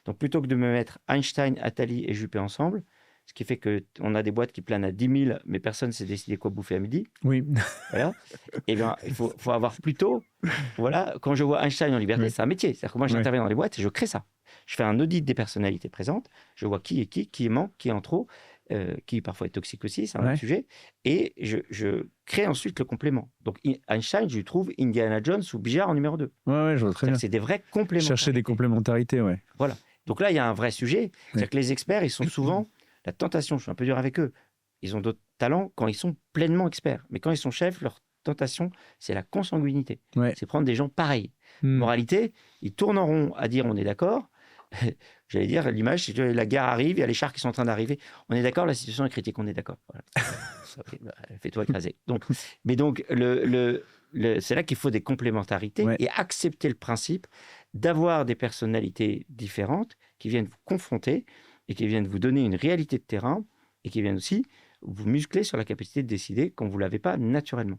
Donc, plutôt que de me mettre Einstein, Attali et Juppé ensemble, ce qui fait qu'on a des boîtes qui planent à 10 000, mais personne ne s'est décidé quoi bouffer à midi. Oui. Voilà. Et bien, il faut avoir plutôt... Voilà, quand je vois Einstein en liberté, c'est un métier. C'est-à-dire que moi, j'interviens dans les boîtes et je crée ça. Je fais un audit des personnalités présentes. Je vois qui est qui manque, qui est en trop, qui parfois est toxique aussi, c'est un autre sujet. Et je crée ensuite le complément. Donc, Einstein, je lui trouve Indiana Jones ou Bijard en numéro 2. Ouais, je vois très bien. C'est des vrais compléments. Chercher des complémentarités, ouais. Voilà. Donc là, il y a un vrai sujet. C'est-à-dire que les experts, ils sont souvent... La tentation, je suis un peu dur avec eux, ils ont d'autres talents quand ils sont pleinement experts. Mais quand ils sont chefs, leur tentation, c'est la consanguinité. C'est prendre des gens pareils. Moralité, ils tournent en rond à dire on est d'accord. J'allais dire, l'image, c'est que la guerre arrive, il y a les chars qui sont en train d'arriver. On est d'accord, la situation est critique, on est d'accord. Voilà. Fais-toi écraser. Mais donc, c'est là qu'il faut des complémentarités et accepter le principe d'avoir des personnalités différentes qui viennent vous confronter et qui viennent vous donner une réalité de terrain et qui viennent aussi vous muscler sur la capacité de décider quand vous ne l'avez pas naturellement.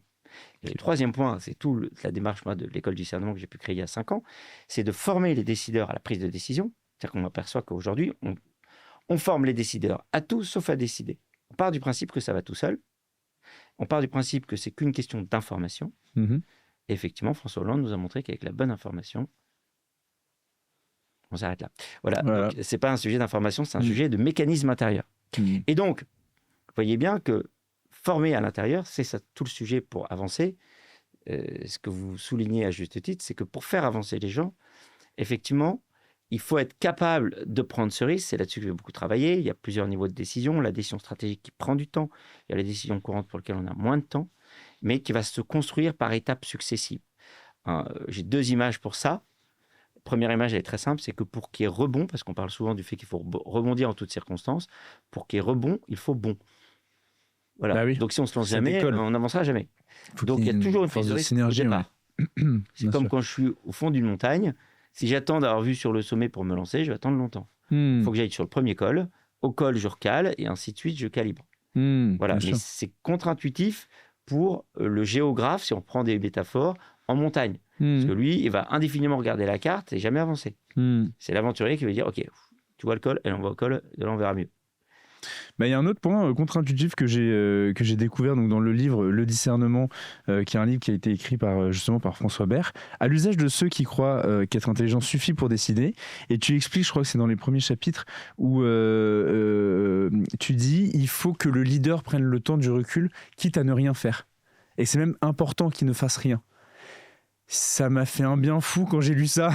Et le troisième point, c'est la démarche de l'école du discernement que j'ai pu créer il y a 5 ans, c'est de former les décideurs à la prise de décision. C'est-à-dire qu'on aperçoit qu'aujourd'hui, on forme les décideurs à tout sauf à décider. On part du principe que ça va tout seul. On part du principe que c'est qu'une question d'information. Mhm. Et effectivement, François Hollande nous a montré qu'avec la bonne information, on s'arrête là. Voilà. Voilà. Donc, c'est pas un sujet d'information, c'est un Mhm. sujet de mécanisme intérieur. Mhm. Et donc, vous voyez bien que former à l'intérieur, c'est ça tout le sujet pour avancer. Ce que vous soulignez à juste titre, c'est que pour faire avancer les gens, effectivement, il faut être capable de prendre ce risque. C'est là-dessus que j'ai beaucoup travaillé. Il y a plusieurs niveaux de décision. La décision stratégique qui prend du temps. Il y a la décision courante pour laquelle on a moins de temps, mais qui va se construire par étapes successives. J'ai 2 images pour ça. Première image, elle est très simple, c'est que pour qu'il y ait rebond, parce qu'on parle souvent du fait qu'il faut rebondir en toutes circonstances, pour qu'il y ait rebond, il faut bon. Voilà. Bah oui. Donc si on se lance Ça jamais, décolle. on n'avancera jamais. Faut Donc il y a toujours une force prise de de risque synergie. au départ. Ouais. C'est comme quand je suis au fond d'une montagne. Si j'attends d'avoir vu sur le sommet pour me lancer, je vais attendre longtemps. Il faut que j'aille sur le premier col. Au col, je recale et ainsi de suite, je calibre. Voilà. Mais c'est contre-intuitif pour le géographe, si on prend des métaphores, en montagne. Parce que lui, il va indéfiniment regarder la carte et jamais avancer. C'est l'aventurier qui va dire, OK, tu vois le col, allez, on va au col, de là on verra mieux. Bah, y a un autre point contre-intuitif que j'ai découvert donc, dans le livre Le Discernement, qui est un livre qui a été écrit justement par François Bert, à l'usage de ceux qui croient qu'être intelligent suffit pour décider. Et tu expliques, je crois que c'est dans les premiers chapitres, où tu dis il faut que le leader prenne le temps du recul, quitte à ne rien faire. Et c'est même important qu'il ne fasse rien. Ça m'a fait un bien fou quand j'ai lu ça.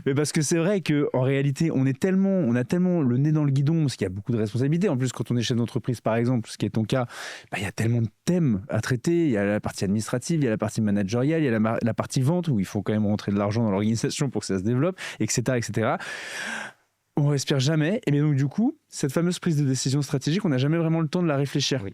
Mais parce que c'est vrai qu'en réalité, on a tellement le nez dans le guidon, parce qu'il y a beaucoup de responsabilités. En plus, quand on est chef d'entreprise, par exemple, ce qui est ton cas, il y a tellement de thèmes à traiter. Il y a la partie administrative, il y a la partie managériale, il y a la partie vente, où il faut quand même rentrer de l'argent dans l'organisation pour que ça se développe, etc., etc. On respire jamais. Et bien donc, du coup, cette fameuse prise de décision stratégique, on n'a jamais vraiment le temps de la réfléchir. Oui.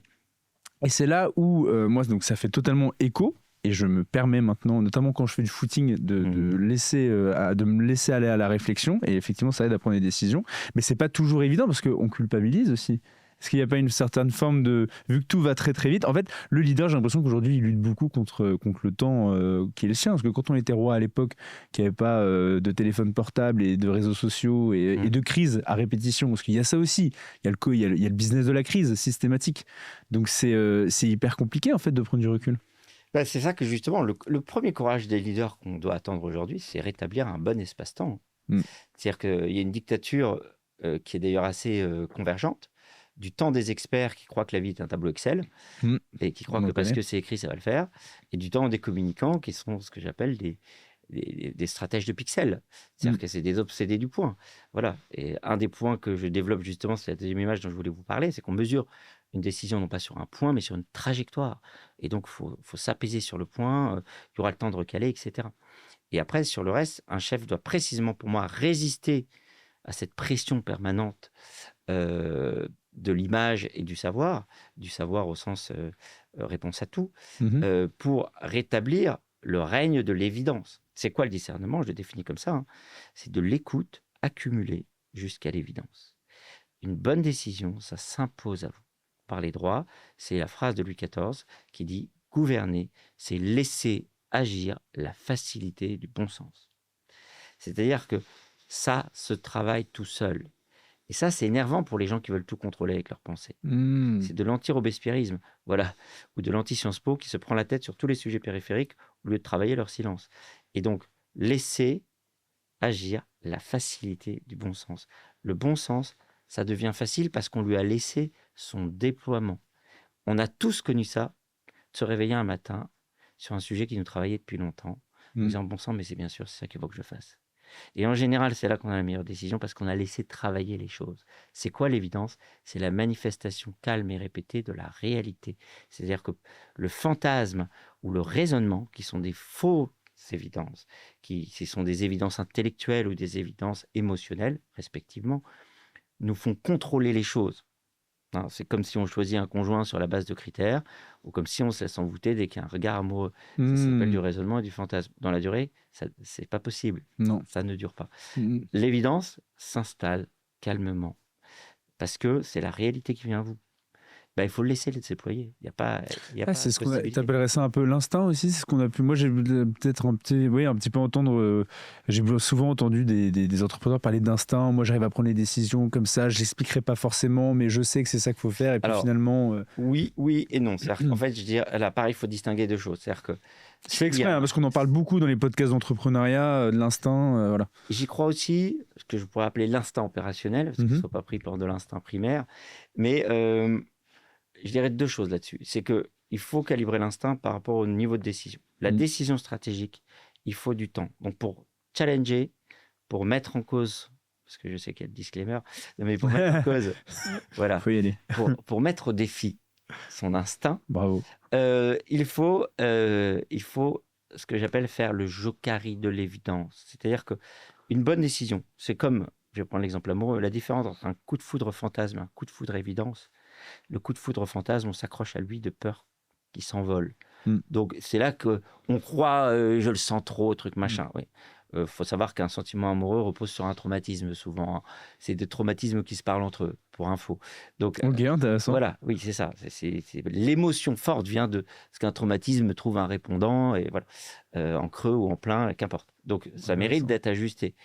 Et c'est là où, moi, donc, ça fait totalement écho. Et je me permets maintenant, notamment quand je fais du footing, de me laisser aller à la réflexion. Et effectivement, ça aide à prendre des décisions. Mais c'est pas toujours évident parce qu'on culpabilise aussi. Est-ce qu'il n'y a pas une certaine forme de... Vu que tout va très très vite, en fait, le leader, j'ai l'impression qu'aujourd'hui, il lutte beaucoup contre le temps qui est le sien. Parce que quand on était roi à l'époque, qu'il n'y avait pas de téléphone portable et de réseaux sociaux et de crise à répétition, parce qu'il y a ça aussi. Il y a le business de la crise systématique. Donc c'est hyper compliqué, en fait, de prendre du recul. Ben, c'est ça que justement, le premier courage des leaders qu'on doit attendre aujourd'hui, c'est rétablir un bon espace-temps. C'est-à-dire qu'il y a une dictature qui est d'ailleurs assez convergente, du temps des experts qui croient que la vie est un tableau Excel et qui croient que parce que c'est écrit, ça va le faire, et du temps des communicants qui sont ce que j'appelle des stratèges de pixels. C'est-à-dire que c'est des obsédés du point. Voilà. Et un des points que je développe justement, c'est la deuxième image dont je voulais vous parler, c'est qu'on mesure une décision non pas sur un point, mais sur une trajectoire. Et donc, il faut s'apaiser sur le point, il y aura le temps de recaler, etc. Et après, sur le reste, un chef doit précisément, pour moi, résister à cette pression permanente de l'image et du savoir au sens réponse à tout, pour rétablir le règne de l'évidence. C'est quoi le discernement? Je le définis comme ça. C'est de l'écoute accumulée jusqu'à l'évidence. Une bonne décision, ça s'impose à vous par les droits. C'est la phrase de Louis XIV qui dit « Gouverner, c'est laisser agir la facilité du bon sens ». C'est-à-dire que ça se travaille tout seul. Et ça, c'est énervant pour les gens qui veulent tout contrôler avec leurs pensées. C'est de l'anti-robespierrisme, voilà, ou de l'anti-Sciences Po qui se prend la tête sur tous les sujets périphériques au lieu de travailler leur silence. Et donc, laisser agir la facilité du bon sens. Le bon sens, ça devient facile parce qu'on lui a laissé son déploiement. On a tous connu ça, de se réveiller un matin sur un sujet qui nous travaillait depuis longtemps, en disant bon sang, mais c'est bien sûr, c'est ça qu'il faut que je fasse. Et en général, c'est là qu'on a la meilleure décision parce qu'on a laissé travailler les choses. C'est quoi l'évidence? C'est la manifestation calme et répétée de la réalité. C'est-à-dire que le fantasme ou le raisonnement, qui sont des fausses évidences, ce sont des évidences intellectuelles ou des évidences émotionnelles, respectivement, nous font contrôler les choses. C'est comme si on choisit un conjoint sur la base de critères, ou comme si on se laisse envoûter dès qu'il y a un regard amoureux. Ça s'appelle du raisonnement et du fantasme. Dans la durée, c'est pas possible. Non. Ça ne dure pas. L'évidence s'installe calmement, parce que c'est la réalité qui vient à vous. bah, il faut le laisser le déployer. Il n'y a pas, C'est de ce qu'on possibilité. t'appellerais ça un peu l'instinct aussi, c'est ce qu'on a pu. Moi, j'ai peut-être un petit peu entendre. J'ai souvent entendu des entrepreneurs parler d'instinct. Moi, j'arrive à prendre les décisions comme ça. Je l'expliquerai pas forcément, mais je sais que c'est ça qu'il faut faire. Et puis Alors, finalement, oui et non. C'est-à-dire qu'en fait, je dirais, là, pareil, il faut distinguer deux choses. C'est-à-dire que je fais exprès parce qu'on en parle beaucoup dans les podcasts d'entrepreneuriat, de l'instinct, voilà. j'y crois aussi, ce que je pourrais appeler l'instinct opérationnel, parce qu'il ne soit pas pris pour de l'instinct primaire. Mais je dirais deux choses là-dessus. C'est qu'il faut calibrer l'instinct par rapport au niveau de décision. La décision stratégique, il faut du temps. Donc, pour challenger, pour mettre en cause, parce que je sais qu'il y a le disclaimer, mais pour mettre en cause, voilà, Faut y aller. pour mettre au défi son instinct, Bravo. il faut ce que j'appelle faire le jokari de l'évidence. C'est-à-dire qu'une bonne décision, c'est comme, je vais prendre l'exemple amoureux, la différence entre un coup de foudre fantasme et un coup de foudre évidence. Le coup de foudre fantasme, on s'accroche à lui de peur qu'il s'envole. Donc c'est là qu'on croit, je le sens trop, truc machin. Oui. Faut savoir qu'un sentiment amoureux repose sur un traumatisme souvent. Hein. C'est des traumatismes qui se parlent entre eux, pour info. Donc Ok, intéressant. voilà, oui, c'est ça. L'émotion forte vient de ce qu'un traumatisme trouve un répondant, et voilà, en creux ou en plein, qu'importe. Donc ça mérite d'être ajusté.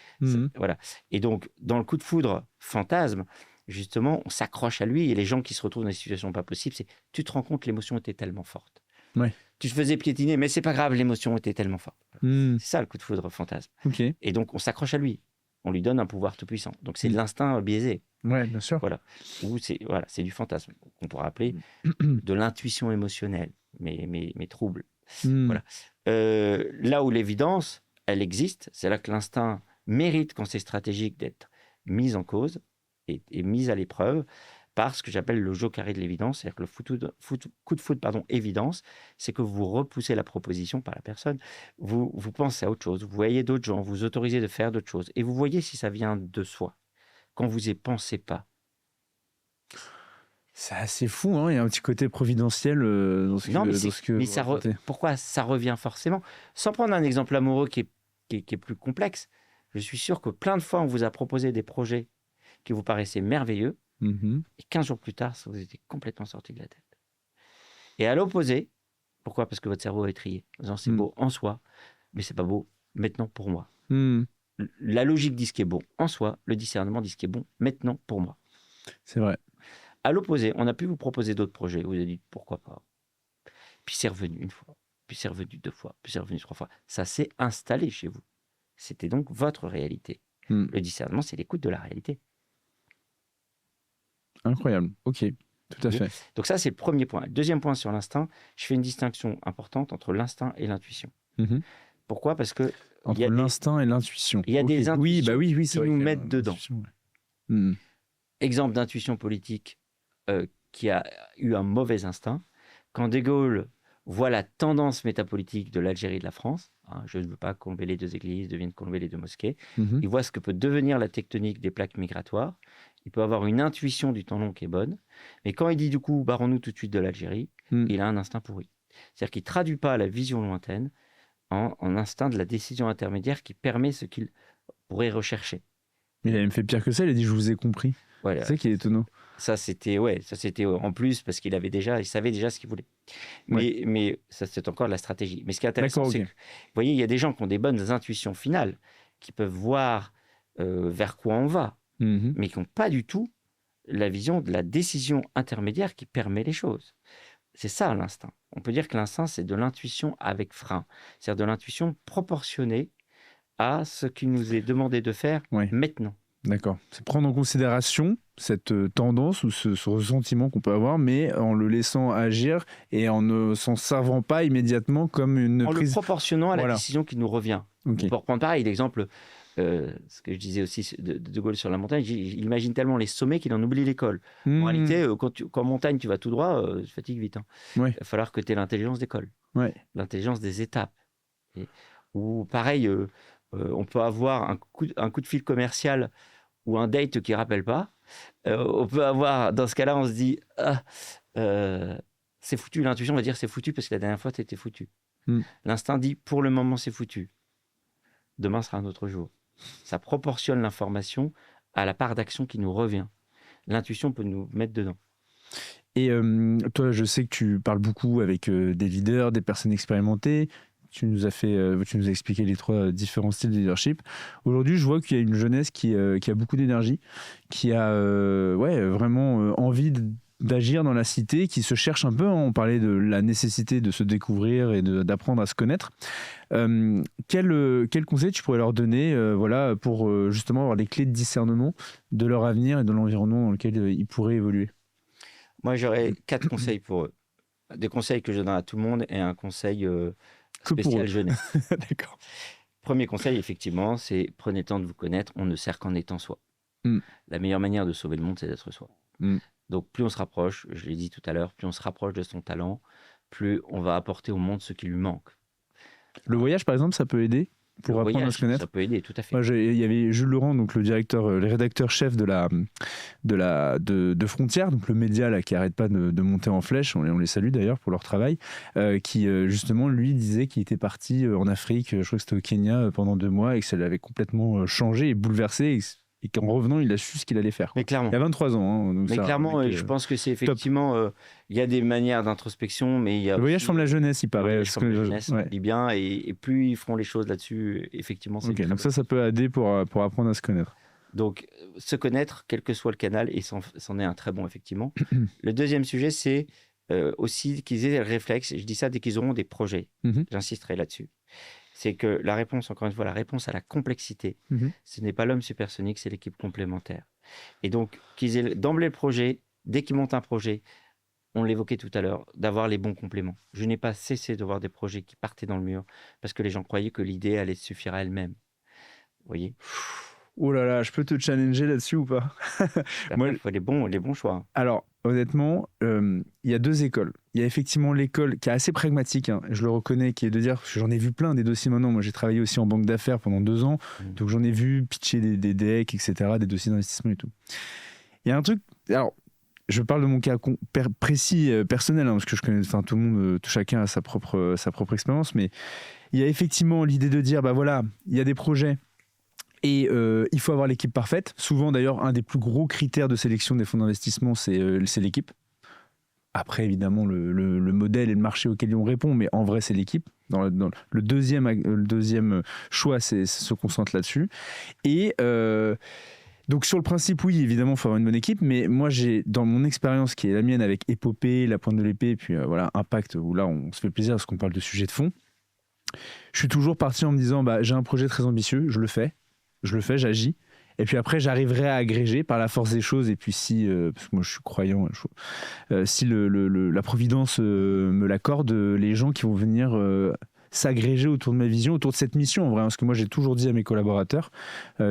Voilà. Et donc dans le coup de foudre fantasme, justement, on s'accroche à lui, et les gens qui se retrouvent dans des situations pas possibles, c'est tu te rends compte, l'émotion était tellement forte. Ouais. Tu te faisais piétiner, mais c'est pas grave, l'émotion était tellement forte. C'est ça le coup de foudre fantasme. Okay. Et donc on s'accroche à lui, on lui donne un pouvoir tout puissant. Donc c'est de l'instinct biaisé. Ouais, bien sûr. Voilà. Ou c'est du fantasme qu'on pourrait appeler de l'intuition émotionnelle, mais trouble. Voilà. Là où l'évidence, elle existe, c'est là que l'instinct mérite, quand c'est stratégique, d'être mis en cause et mis à l'épreuve par ce que j'appelle le jokari de l'évidence, c'est-à-dire que le coup de foudre, évidence, c'est que vous repoussez la proposition par la personne, vous pensez à autre chose, vous voyez d'autres gens, vous autorisez de faire d'autres choses, et vous voyez si ça vient de soi, quand vous y pensez pas. C'est assez fou, hein. Il y a un petit côté providentiel dans ce que vous racontez. Pourquoi ça revient forcément? Sans prendre un exemple amoureux qui est plus complexe, je suis sûr que plein de fois, on vous a proposé des projets qui vous paraissaient merveilleux, et 15 jours plus tard, ça vous était complètement sorti de la tête. Et à l'opposé, pourquoi? Parce que votre cerveau est trié. En disant, c'est beau en soi, mais c'est pas beau maintenant pour moi. La logique dit ce qui est bon en soi, le discernement dit ce qui est bon maintenant pour moi. C'est vrai. À l'opposé, on a pu vous proposer d'autres projets. Vous avez dit pourquoi pas. Puis c'est revenu une fois, puis c'est revenu 2 fois, puis c'est revenu 3 fois. Ça s'est installé chez vous. C'était donc votre réalité. Le discernement, c'est l'écoute de la réalité. Incroyable. Ok, tout à fait. Donc ça, c'est le premier point. Deuxième point sur l'instinct, je fais une distinction importante entre l'instinct et l'intuition. Pourquoi? Parce que entre l'instinct et l'intuition. Il y a des intuitions qui nous mettent dedans. Exemple d'intuition politique qui a eu un mauvais instinct. Quand De Gaulle voit la tendance métapolitique de l'Algérie et de la France, hein, je ne veux pas combler les deux églises, deviennent combler les deux mosquées, il voit ce que peut devenir la tectonique des plaques migratoires, il peut avoir une intuition du temps long qui est bonne, mais quand il dit du coup, barrons-nous tout de suite de l'Algérie, il a un instinct pourri. C'est-à-dire qu'il ne traduit pas la vision lointaine en instinct de la décision intermédiaire qui permet ce qu'il pourrait rechercher. Mais il a même fait pire que ça, il a dit « je vous ai compris ». Voilà. C'est ça qui est étonnant. Ça c'était en plus parce qu'il savait déjà ce qu'il voulait. Mais ça c'est encore de la stratégie. Mais ce qui est intéressant, c'est que, vous voyez, il y a des gens qui ont des bonnes intuitions finales, qui peuvent voir vers quoi on va, mais qui n'ont pas du tout la vision de la décision intermédiaire qui permet les choses. C'est ça l'instinct. On peut dire que l'instinct, c'est de l'intuition avec frein. C'est-à-dire de l'intuition proportionnée à ce qui nous est demandé de faire maintenant. D'accord. C'est prendre en considération cette tendance ou ce ressentiment qu'on peut avoir, mais en le laissant agir et en ne s'en servant pas immédiatement comme une prise... En le proportionnant à la décision qui nous revient. Okay. Pour reprendre pareil, l'exemple, ce que je disais aussi de Gaulle sur la montagne, il imagine tellement les sommets qu'il en oublie l'école. En réalité, quand en montagne, tu vas tout droit, tu fatigues vite. Hein. Il va falloir que tu aies l'intelligence d'école, l'intelligence des étapes. Ou pareil, on peut avoir un coup de fil commercial ou un date qui ne rappelle pas. On peut avoir, dans ce cas-là, on se dit c'est foutu. L'intuition va dire c'est foutu parce que la dernière fois, tu étais foutu. L'instinct dit pour le moment, c'est foutu. Demain sera un autre jour. Ça proportionne l'information à la part d'action qui nous revient. L'intuition peut nous mettre dedans. Et toi, je sais que tu parles beaucoup avec des leaders, des personnes expérimentées. Tu nous as expliqué les 3 différents styles de leadership. Aujourd'hui, je vois qu'il y a une jeunesse qui a beaucoup d'énergie, qui a vraiment envie d'agir dans la cité, qui se cherche un peu. Hein. On parlait de la nécessité de se découvrir et d'apprendre à se connaître. Quel conseil tu pourrais leur donner pour justement avoir les clés de discernement de leur avenir et de l'environnement dans lequel ils pourraient évoluer? Moi, j'aurais 4 conseils pour eux. Des conseils que je donne à tout le monde et un conseil Que pour eux. spécial jeunesse. D'accord. Premier conseil, effectivement, c'est prenez le temps de vous connaître. On ne sert qu'en étant soi. Mm. La meilleure manière de sauver le monde, c'est d'être soi. Mm. Donc, plus on se rapproche, je l'ai dit tout à l'heure, plus on se rapproche de son talent, plus on va apporter au monde ce qui lui manque. Le voyage, par exemple, ça peut aider pour Le apprendre à voyage, se connaître. ça peut aider, tout à fait. Moi, il y avait Jules Laurent, donc le directeur, le rédacteur chef de Frontières, donc le média là, qui n'arrête pas de monter en flèche, on les salue d'ailleurs pour leur travail, qui justement lui disait qu'il était parti en Afrique, je crois que c'était au Kenya pendant 2 mois, et que ça l'avait complètement changé et bouleversé, et qu'en revenant, il a su ce qu'il allait faire. Mais clairement. Il y a 23 ans. Hein, donc Mais ça, clairement, mec, je pense que c'est effectivement, il y a des manières d'introspection, mais il y a le voyage aussi, forme la jeunesse, il le paraît. voyage forme la jeunesse, on Ouais. le dit bien, et plus ils feront les choses là-dessus, effectivement, c'est Ok, une très donc bonne ça peut aider pour apprendre à se connaître. Donc, se connaître, quel que soit le canal, et c'en est un très bon, effectivement. Le deuxième sujet, c'est aussi qu'ils aient le réflexe, je dis ça dès qu'ils auront des projets, Mhm. j'insisterai là-dessus. C'est que la réponse, encore une fois, la réponse à la complexité, Mhm. ce n'est pas l'homme supersonique, c'est l'équipe complémentaire. Et donc, qu'ils aient d'emblée le projet, dès qu'ils montent un projet, on l'évoquait tout à l'heure, d'avoir les bons compléments. Je n'ai pas cessé de voir des projets qui partaient dans le mur parce que les gens croyaient que l'idée allait suffire à elle-même. Vous voyez ? Oh là là, je peux te challenger là-dessus ou pas? Moi, Il faut les bons choix. alors, honnêtement, il y a 2 écoles. Il y a effectivement l'école qui est assez pragmatique, hein, je le reconnais, qui est de dire, parce que j'en ai vu plein des dossiers maintenant. Moi, j'ai travaillé aussi en banque d'affaires pendant 2 ans, donc j'en ai vu pitcher des decks, etc., des dossiers d'investissement et tout. Il y a un truc, alors, je parle de mon cas précis, personnel, hein, parce que je connais, enfin, tout le monde, chacun a sa propre expérience, mais il y a effectivement l'idée de dire, bah voilà, il y a des projets. Et il faut avoir l'équipe parfaite. Souvent, d'ailleurs, un des plus gros critères de sélection des fonds d'investissement, c'est l'équipe. Après, évidemment, le modèle et le marché auquel on répond, mais en vrai, c'est l'équipe. Le deuxième choix, c'est se concentre là-dessus. Et donc, sur le principe, oui, évidemment, il faut avoir une bonne équipe. Mais moi, j'ai, dans mon expérience, qui est la mienne avec Épopée, La Pointe de l'Épée, et puis voilà, Impact, où là, on se fait plaisir parce qu'on parle de sujets de fond. Je suis toujours parti en me disant, bah, j'ai un projet très ambitieux, je le fais, j'agis. Et puis après, j'arriverai à agréger par la force des choses. Et puis si, parce que moi je suis croyant, si la Providence me l'accorde, les gens qui vont venir s'agréger autour de ma vision, autour de cette mission en vrai. Parce que moi j'ai toujours dit à mes collaborateurs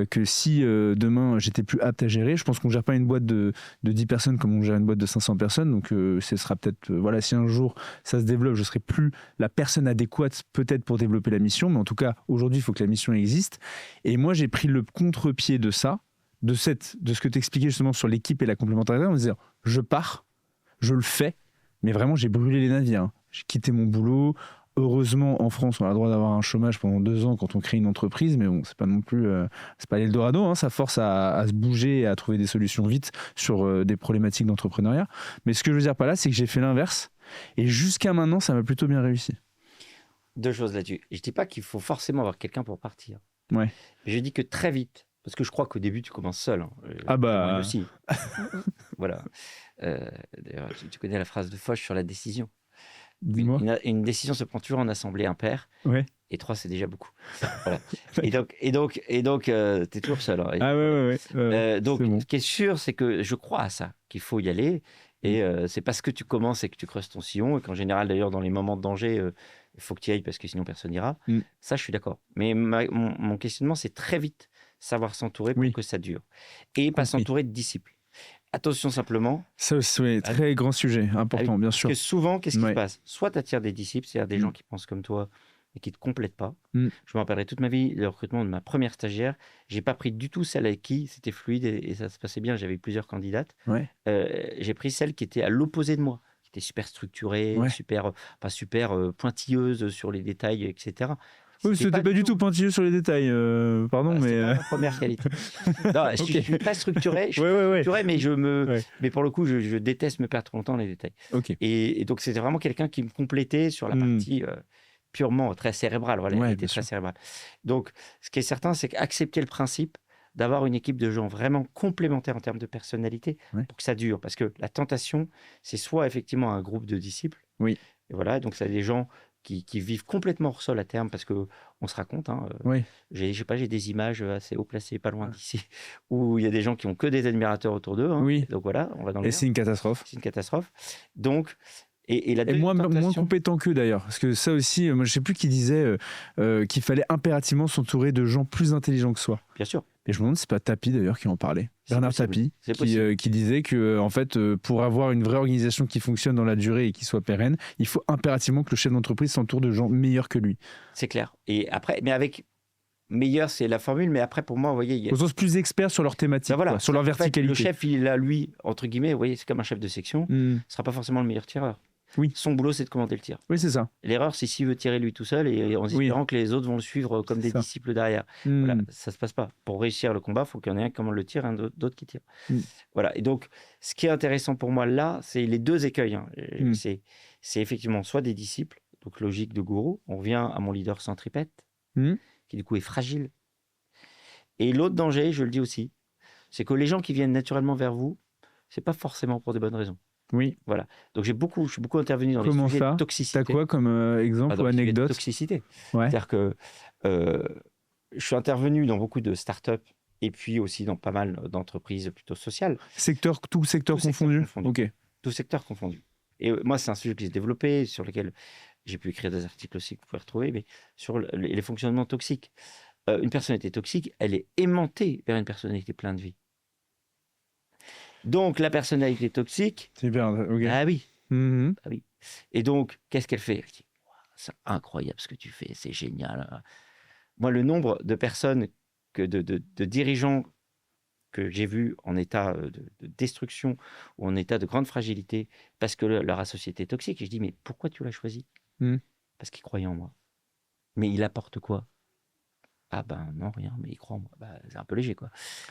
que si demain j'étais plus apte à gérer, je pense qu'on ne gère pas une boîte de 10 personnes comme on gère une boîte de 500 personnes. Donc ce sera peut-être, voilà, si un jour ça se développe, je ne serai plus la personne adéquate peut-être pour développer la mission. Mais en tout cas, aujourd'hui, il faut que la mission existe. Et moi j'ai pris le contre-pied de ça, de ce que tu expliquais justement sur l'équipe et la complémentarité, en me disant, je pars, je le fais, mais vraiment j'ai brûlé les navires. Hein. J'ai quitté mon boulot. Heureusement, en France, on a le droit d'avoir un chômage pendant 2 ans quand on crée une entreprise, mais bon, c'est pas non plus, c'est pas l'Eldorado, hein, ça force à se bouger et à trouver des solutions vite sur des problématiques d'entrepreneuriat. Mais ce que je veux dire par là, c'est que j'ai fait l'inverse, et jusqu'à maintenant, ça m'a plutôt bien réussi. 2 choses là-dessus. Je dis pas qu'il faut forcément avoir quelqu'un pour partir. Ouais. Je dis que très vite, parce que je crois qu'au début, tu commences seul. Hein. Ah bah... Moi aussi. Voilà. D'ailleurs, tu connais la phrase de Foch sur la décision. Dis-moi. Une décision se prend toujours en assemblée impaire. Ouais. Et 3, c'est déjà beaucoup. Voilà. et donc t'es toujours seul. Hein. Ah ouais. Donc, bon. ce qui est sûr, c'est que je crois à ça, qu'il faut y aller. Et c'est parce que tu commences et que tu creuses ton sillon. Et qu'en général, d'ailleurs, dans les moments de danger, il faut que tu y ailles parce que sinon, personne n'ira. Ça, je suis d'accord. Mais mon questionnement, c'est très vite savoir s'entourer pour que ça dure. Et pas s'entourer de disciples. Attention simplement. Ça, c'est très grand sujet, important, bien sûr. Parce que souvent, qu'est-ce qui se passe? Soit tu attires des disciples, c'est-à-dire des gens qui pensent comme toi et qui ne te complètent pas. Je me rappellerai toute ma vie le recrutement de ma première stagiaire. Je n'ai pas pris du tout celle avec qui c'était fluide et ça se passait bien. J'avais plusieurs candidates. Ouais. J'ai pris celle qui était à l'opposé de moi, qui était super structurée, pas super pointilleuse sur les détails, etc. Oui, c'était pas du tout pointilleux sur les détails, pardon, Voilà, mais... c'est pas ma première qualité. Non, je suis très structuré, Ouais. mais pour le coup, je déteste me perdre trop longtemps dans les détails. Ok. Et donc, c'était vraiment quelqu'un qui me complétait sur la partie purement très cérébrale. Voilà, Ouais, il était bien très sûr. cérébral. Donc, ce qui est certain, c'est qu'accepter le principe d'avoir une équipe de gens vraiment complémentaires en termes de personnalité Ouais. pour que ça dure. Parce que la tentation, c'est soit effectivement un groupe de disciples. Oui. Et voilà, donc ça des gens qui vivent complètement hors sol à terme parce que on se raconte. Oui. Je sais pas, j'ai des images assez haut placées, pas loin d'ici, où il y a des gens qui ont que des admirateurs autour d'eux. Oui. Donc voilà, on va dans le Et mur. c'est une catastrophe. C'est une catastrophe. Donc, et la Et deuxième moins tentation, compétent qu'eux d'ailleurs. Parce que ça aussi, moi je sais plus qui disait qu'il fallait impérativement s'entourer de gens plus intelligents que soi. bien sûr, Et je me demande si c'est pas Tapie d'ailleurs qui en parlait. C'est Bernard possible, Tapie, c'est possible. qui disait que en fait, pour avoir une vraie organisation qui fonctionne dans la durée et qui soit pérenne, il faut impérativement que le chef d'entreprise s'entoure de gens meilleurs que lui. c'est clair. Et après, mais avec meilleur, c'est la formule, mais après, pour moi, vous voyez, il y a... Au sens plus experts sur leur thématique, Ben voilà, quoi, sur leur en fait, verticalité. le chef, il a lui, entre guillemets, vous voyez, c'est comme un chef de section, Hmm. ne sera pas forcément le meilleur tireur. Oui. Son boulot, c'est de commander le tir. Oui, c'est ça. L'erreur, c'est s'il veut tirer lui tout seul et en espérant que les autres vont le suivre comme C'est des ça. disciples derrière. Hmm. Voilà, ça se passe pas. Pour réussir le combat, il faut qu'il y en ait un qui commande le tir et un d'autre qui tire. Mm. Voilà. Et donc, ce qui est intéressant pour moi là, c'est les deux écueils. Mm. C'est effectivement soit des disciples, donc logique de gourou. On revient à mon leader centripète, Mm. qui du coup est fragile. Et l'autre danger, je le dis aussi, c'est que les gens qui viennent naturellement vers vous, c'est pas forcément pour des bonnes raisons. Oui. Voilà. Donc je suis beaucoup intervenu dans Comment les sujets ça de toxicité. T'as quoi comme exemple Dans ou les sujets de anecdote? toxicité. Ouais. C'est-à-dire que je suis intervenu dans beaucoup de startups et puis aussi dans pas mal d'entreprises plutôt sociales. Tout secteur confondu. Ok. Tout secteur confondu. Et moi, c'est un sujet que j'ai développé, sur lequel j'ai pu écrire des articles aussi que vous pouvez retrouver, mais sur les fonctionnements toxiques. Une personnalité toxique, elle est aimantée vers une personnalité pleine de vie. Donc, la personnalité toxique... C'est bien, ok. Ah oui. Mm-hmm. Ah oui. Et donc, qu'est-ce qu'elle fait? Elle dit, c'est incroyable ce que tu fais, c'est génial. Moi, le nombre de personnes, de dirigeants que j'ai vus en état de destruction ou en état de grande fragilité parce que leur associé était toxique, et je dis, mais pourquoi tu l'as choisi? Parce qu'il croyait en moi. Mais il apporte quoi? Ah ben non, rien, mais il croit en moi. Bah, c'est un peu léger, quoi.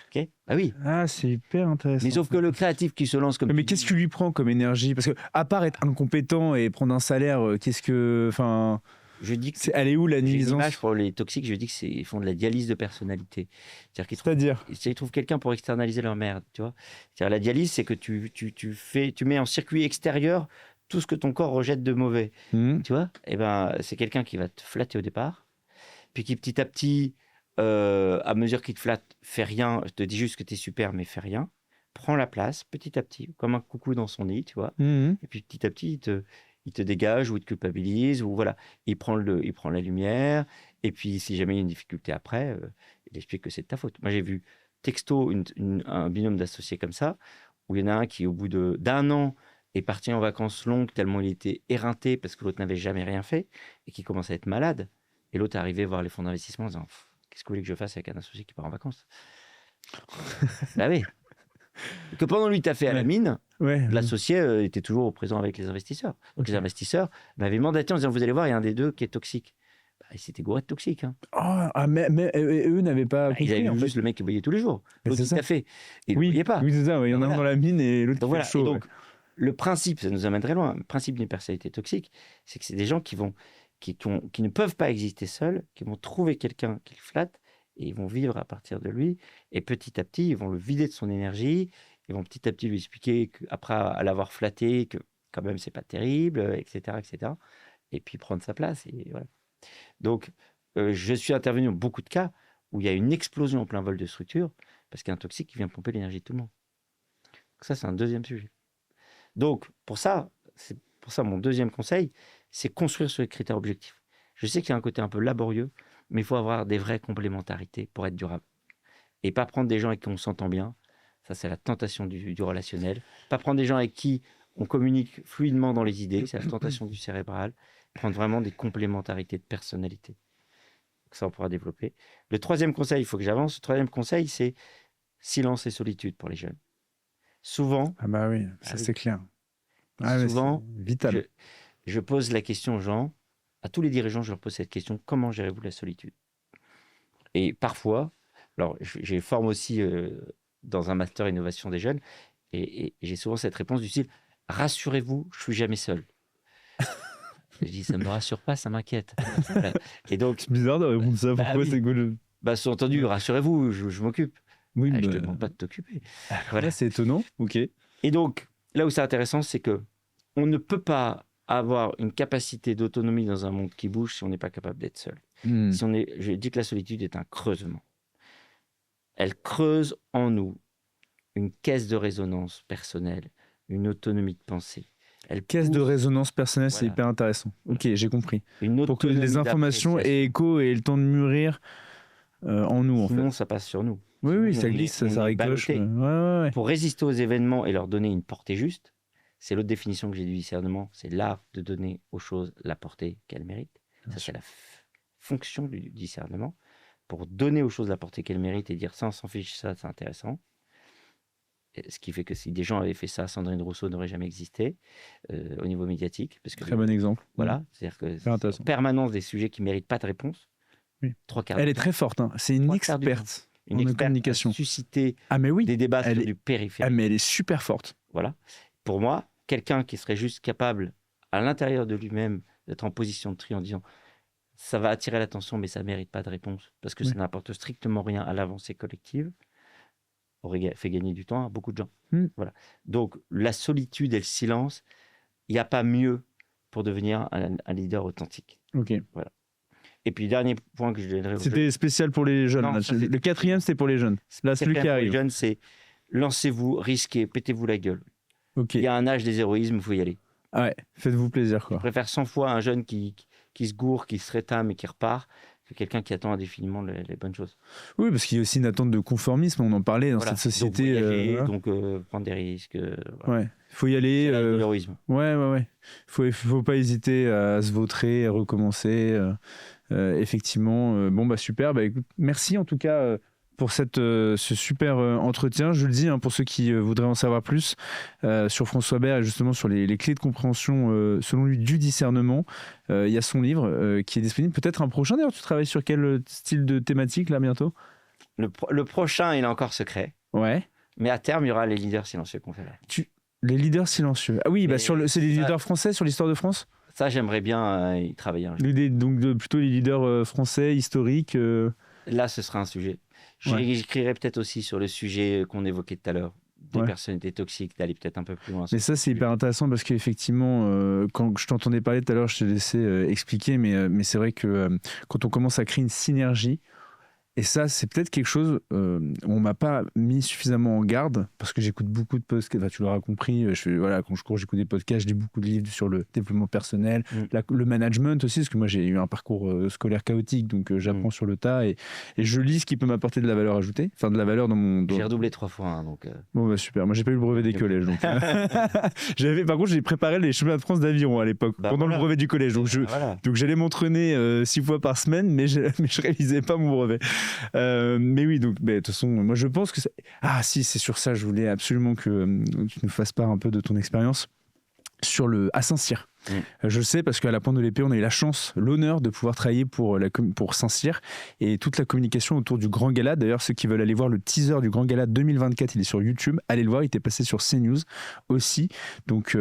Ok? Ah oui. Ah, c'est hyper intéressant. Mais sauf que le créatif qui se lance comme... Mais qu'est-ce que tu lui prends comme énergie? Parce que, à part être incompétent et prendre un salaire, qu'est-ce que. Enfin. Je dis que elle est où la j'ai une nuisance? image pour les toxiques, je dis que ils font de la dialyse de personnalité. C'est-à-dire ils trouvent quelqu'un pour externaliser leur merde, tu vois. C'est-à-dire la dialyse, c'est que tu mets en circuit extérieur tout ce que ton corps rejette de mauvais. Tu vois? Et ben, c'est quelqu'un qui va te flatter au départ, puis qui petit à petit, à mesure qu'il te flatte, fait rien, te dit juste que tu es super, mais fait rien, prend la place petit à petit, comme un coucou dans son nid, tu vois. Et puis petit à petit, il te dégage ou il te culpabilise, ou voilà, il prend la lumière, et puis si jamais il y a une difficulté après, il explique que c'est de ta faute. Moi, j'ai vu texto un binôme d'associés comme ça, où il y en a un qui, au bout d'un an, est parti en vacances longues tellement il était éreinté parce que l'autre n'avait jamais rien fait, et qui commence à être malade. Et l'autre est arrivé voir les fonds d'investissement en disant, qu'est-ce que vous voulez que je fasse avec un associé qui part en vacances? Bah oui. Que pendant lui, tu as fait à la mine, l'associé était toujours présent avec les investisseurs. Donc les investisseurs m'avaient mandaté en disant, vous allez voir, il y a un des deux qui est toxique. Bah, il s'était gouré de toxique. Hein. Mais eux n'avaient pas compris. Ils avaient vu juste le mec qui voyait tous les jours. L'autre, il t'a fait. Et oui, il ne voyait pas. Oui, c'est ça. Il y en a un dans la mine et l'autre qui fait chaud. Donc, le principe, ça nous amène très loin. Le principe d'une personnalité toxique, c'est que c'est des gens qui ne peuvent pas exister seuls, qui vont trouver quelqu'un qui le flatte et ils vont vivre à partir de lui. Et petit à petit, ils vont le vider de son énergie. Ils vont petit à petit lui expliquer qu'après l'avoir flatté, que quand même, c'est pas terrible, etc., etc. Et puis prendre sa place. Et voilà. Donc, je suis intervenu dans beaucoup de cas où il y a une explosion en plein vol de structure parce qu'il y a un toxique qui vient pomper l'énergie de tout le monde. Donc ça, c'est un deuxième sujet. Donc, pour ça, mon deuxième conseil, c'est construire sur les critères objectifs. Je sais qu'il y a un côté un peu laborieux, mais il faut avoir des vraies complémentarités pour être durable. Et pas prendre des gens avec qui on s'entend bien. Ça, c'est la tentation du relationnel. Pas prendre des gens avec qui on communique fluidement dans les idées. C'est la tentation du cérébral. Prendre vraiment des complémentarités de personnalité. Ça, on pourra développer. Le troisième conseil, il faut que j'avance. Le troisième conseil, c'est silence et solitude pour les jeunes. Souvent... Ah bah oui, ça c'est clair. Souvent, vital. Je pose la question aux gens, à tous les dirigeants, je leur pose cette question, comment gérez-vous la solitude? Et parfois, alors j'ai forme aussi dans un master innovation des jeunes, et j'ai souvent cette réponse du style, rassurez-vous, je suis jamais seul. Je dis, ça me rassure pas, ça m'inquiète. Voilà. Et donc, C'est bizarre de répondre ça. Pourquoi oui. c'est cool? Sous-entendu, rassurez-vous, je m'occupe. Oui, Je te demande pas de t'occuper. Voilà. Là, c'est étonnant. Ok. Et donc, là où c'est intéressant, c'est que on ne peut pas avoir une capacité d'autonomie dans un monde qui bouge si on n'est pas capable d'être seul. Je dis que la solitude est un creusement. Elle creuse en nous une caisse de résonance personnelle, une autonomie de pensée. Caisse de résonance personnelle, c'est Voilà. hyper intéressant. Ok, j'ai compris. Une Pour que les informations aient écho et le temps de mûrir en nous, en fait. Sinon, ça passe sur nous. Oui, ça glisse, ça ricoche. Ouais. Pour résister aux événements et leur donner une portée juste, c'est l'autre définition que j'ai du discernement, c'est l'art de donner aux choses la portée qu'elles méritent. Ça, c'est la fonction du discernement. Pour donner aux choses la portée qu'elles méritent et dire ça, on s'en fiche, ça, c'est intéressant. Ce qui fait que si des gens avaient fait ça, Sandrine Rousseau n'aurait jamais existé au niveau médiatique. Parce que, très bon exemple. Voilà, c'est-à-dire que c'est en permanence des sujets qui ne méritent pas de réponse. Oui. Elle est très forte, hein. C'est une experte en communication. Susciter oui. des débats sur du périphérique. Mais elle est super forte. Voilà. Pour moi, quelqu'un qui serait juste capable, à l'intérieur de lui-même, d'être en position de tri en disant ça va attirer l'attention, mais ça ne mérite pas de réponse, parce que ça n'apporte strictement rien à l'avancée collective, aurait fait gagner du temps à beaucoup de gens. Voilà. Donc, la solitude et le silence, il n'y a pas mieux pour devenir un leader authentique. Ok. Voilà. Et puis, dernier point que je donnerais. C'était spécial pour les jeunes. Non, le quatrième, c'était pour les jeunes. Là, celui qui arrive. Pour les jeunes, c'est lancez-vous, risquez, pétez-vous la gueule. Okay. Il y a un âge des héroïsmes, il faut y aller. Ah ouais, faites-vous plaisir, quoi. Je préfère 100 fois un jeune qui se gourre, qui se rétame et qui repart, que quelqu'un qui attend indéfiniment les bonnes choses. Oui, parce qu'il y a aussi une attente de conformisme, on en parlait dans cette société. Donc, prendre des risques. Ouais, il faut y aller. C'est l'héroïsme. Ouais. Faut pas hésiter à se vautrer, à recommencer. Effectivement, super. Écoute, merci en tout cas pour ce super entretien. Je le dis, pour ceux qui voudraient en savoir plus sur François Bert et justement sur les clés de compréhension, selon lui, du discernement. Il y a son livre qui est disponible. Peut-être un prochain. D'ailleurs, tu travailles sur quel style de thématique là bientôt? Le prochain, il est encore secret. Ouais. Mais à terme, il y aura les leaders silencieux qu'on fait là. Les leaders silencieux. Ah oui, c'est les leaders français sur l'histoire de France? Ça, j'aimerais bien y travailler un jour. Donc, plutôt les leaders français, historiques. Là, ce sera un sujet. J'écrirai peut-être aussi sur le sujet qu'on évoquait tout à l'heure, des personnalités toxiques, d'aller peut-être un peu plus loin. Mais ça, c'est hyper intéressant parce qu'effectivement, quand je t'entendais parler tout à l'heure, je t'ai laissé expliquer, mais c'est vrai que quand on commence à créer une synergie, et ça, c'est peut-être quelque chose où on m'a pas mis suffisamment en garde, parce que j'écoute beaucoup de podcasts, enfin, tu l'auras compris, quand je cours, j'écoute des podcasts, je lis beaucoup de livres sur le développement personnel, le management aussi, parce que moi j'ai eu un parcours scolaire chaotique, donc j'apprends sur le tas, et je lis ce qui peut m'apporter de la valeur ajoutée, enfin de la valeur dans mon... J'ai redoublé 3 fois, donc... Bon, super, moi j'ai pas eu le brevet des collèges, donc... Par contre, j'ai préparé les chemins de France d'aviron à l'époque, pendant le brevet du collège, donc j'allais m'entraîner 6 fois par semaine, mais je réalisais pas mon brevet. Mais oui, donc de toute façon, moi je pense que si, c'est sur ça, je voulais absolument que tu nous fasses part un peu de ton expérience sur à Saint-Cyr. Je sais parce qu'à la Pointe de l'Épée, on a eu la chance, l'honneur de pouvoir travailler pour Saint-Cyr et toute la communication autour du Grand Gala. D'ailleurs, ceux qui veulent aller voir le teaser du Grand Gala 2024, il est sur YouTube. Allez le voir, il était passé sur CNews aussi. Donc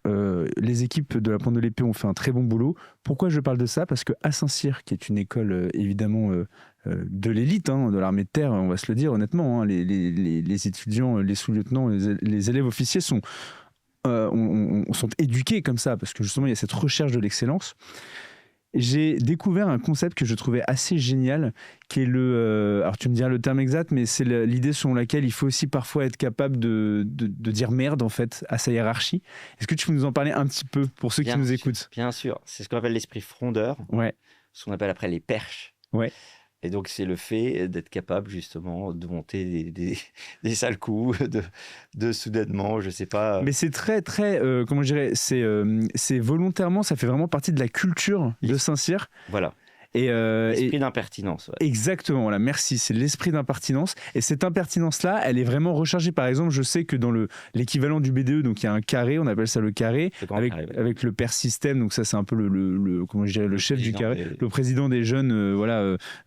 les équipes de la Pointe de l'Épée ont fait un très bon boulot. Pourquoi je parle de ça? Parce qu'à Saint-Cyr, qui est une école évidemment de l'élite, de l'armée de terre, on va se le dire honnêtement, les étudiants, les sous-lieutenants, les élèves officiers sont éduqués comme ça, parce que justement il y a cette recherche de l'excellence. J'ai découvert un concept que je trouvais assez génial, qui est alors tu me diras le terme exact, mais c'est l'idée selon laquelle il faut aussi parfois être capable de dire merde en fait à sa hiérarchie. Est-ce que tu peux nous en parler un petit peu pour ceux qui nous écoutent? Bien sûr, c'est ce qu'on appelle l'esprit frondeur, ce qu'on appelle après les perches. Et donc, c'est le fait d'être capable, justement, de monter des sales coups, de soudainement, je sais pas... Mais c'est très, très... comment je dirais, c'est volontairement, ça fait vraiment partie de la culture de Saint-Cyr. Voilà. L'esprit d'impertinence. Ouais. Exactement, voilà, merci, c'est l'esprit d'impertinence. Et cette impertinence-là, elle est vraiment rechargée. Par exemple, je sais que dans l'équivalent du BDE, donc il y a un carré, on appelle ça le carré, avec le père système, donc ça c'est un peu comment je dirais, le chef du carré, le président des jeunes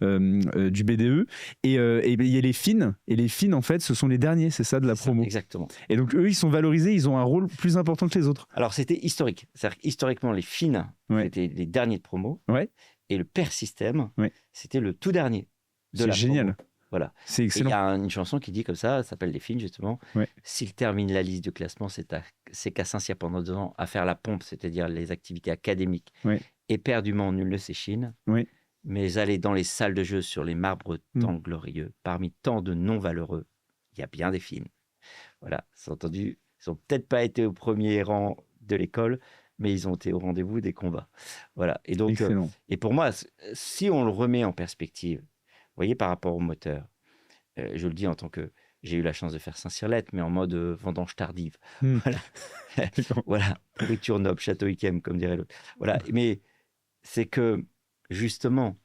du BDE. Et il y a les fines, et les fines en fait, ce sont les derniers, c'est ça de la promo. Exactement. Et donc eux, ils sont valorisés, ils ont un rôle plus important que les autres. Alors c'était historique, c'est-à-dire qu'historiquement, les fines, c'était les derniers de promo. Ouais. Et le père système, c'était le tout dernier de la promo. C'est génial. Voilà. C'est excellent. Il y a une chanson qui dit comme ça s'appelle Les Fines, justement. Ouais. S'il termine la liste de classement, c'est qu'à Saint-Cyr pendant 2 ans à faire la pompe, c'est-à-dire les activités académiques. Éperdument, nul ne s'échine. Mais aller dans les salles de jeu sur les marbres tant glorieux, parmi tant de non-valeureux, il y a bien des fines. Voilà, c'est entendu. Ils n'ont peut-être pas été au premier rang de l'école, mais ils ont été au rendez-vous des combats. Voilà. Et donc, et pour moi, si on le remet en perspective, vous voyez, par rapport au moteur, je le dis en tant que j'ai eu la chance de faire Saint-Cyr-Lette, mais en mode vendange tardive. Voilà. Voilà, pourriture noble, château Yquem, comme dirait l'autre. Voilà. Mais c'est que justement,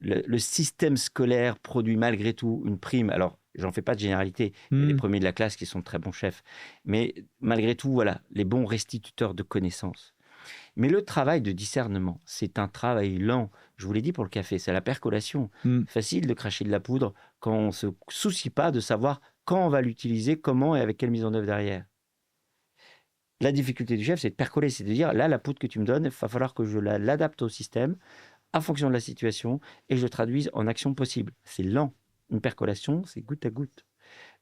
le système scolaire produit malgré tout une prime. Alors, j'en fais pas de généralité. Il y a les premiers de la classe qui sont de très bons chefs, mais malgré tout, voilà, les bons restituteurs de connaissances. Mais le travail de discernement, c'est un travail lent. Je vous l'ai dit pour le café, c'est la percolation. Facile de cracher de la poudre quand on ne se soucie pas de savoir quand on va l'utiliser, comment et avec quelle mise en œuvre derrière. La difficulté du chef, c'est de percoler, c'est de dire, là, la poudre que tu me donnes, il va falloir que je l'adapte au système, en fonction de la situation, et je le traduise en action possible. C'est lent. Une percolation, c'est goutte à goutte.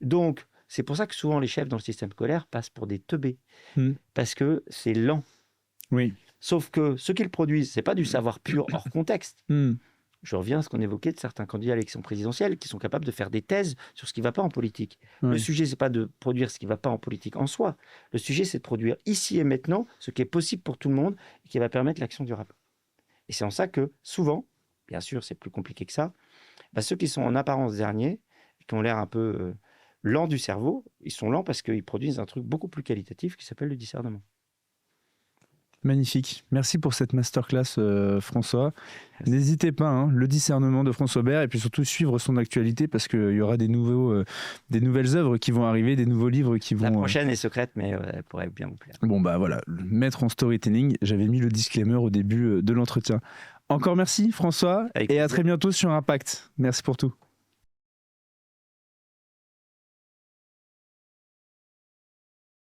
Donc, c'est pour ça que souvent les chefs dans le système scolaire passent pour des teubés, parce que c'est lent. Oui. Sauf que ce qu'ils produisent, ce n'est pas du savoir pur hors contexte. Je reviens à ce qu'on évoquait de certains candidats à l'élection présidentielle qui sont capables de faire des thèses sur ce qui ne va pas en politique. Le sujet, ce n'est pas de produire ce qui ne va pas en politique en soi. Le sujet, c'est de produire ici et maintenant ce qui est possible pour tout le monde et qui va permettre l'action durable. Et c'est en ça que souvent, bien sûr, c'est plus compliqué que ça, ceux qui sont en apparence derniers, qui ont l'air un peu lents du cerveau, ils sont lents parce qu'ils produisent un truc beaucoup plus qualitatif qui s'appelle le discernement. Magnifique. Merci pour cette masterclass, François. Merci. N'hésitez pas, le discernement de François Bert, et puis surtout suivre son actualité parce qu'il y aura des nouvelles œuvres qui vont arriver, des nouveaux livres qui vont... La prochaine est secrète, mais elle pourrait bien vous plaire. Bon, voilà, maître en storytelling, j'avais mis le disclaimer au début de l'entretien. Encore merci, François, et à très bientôt sur Impact. Merci pour tout.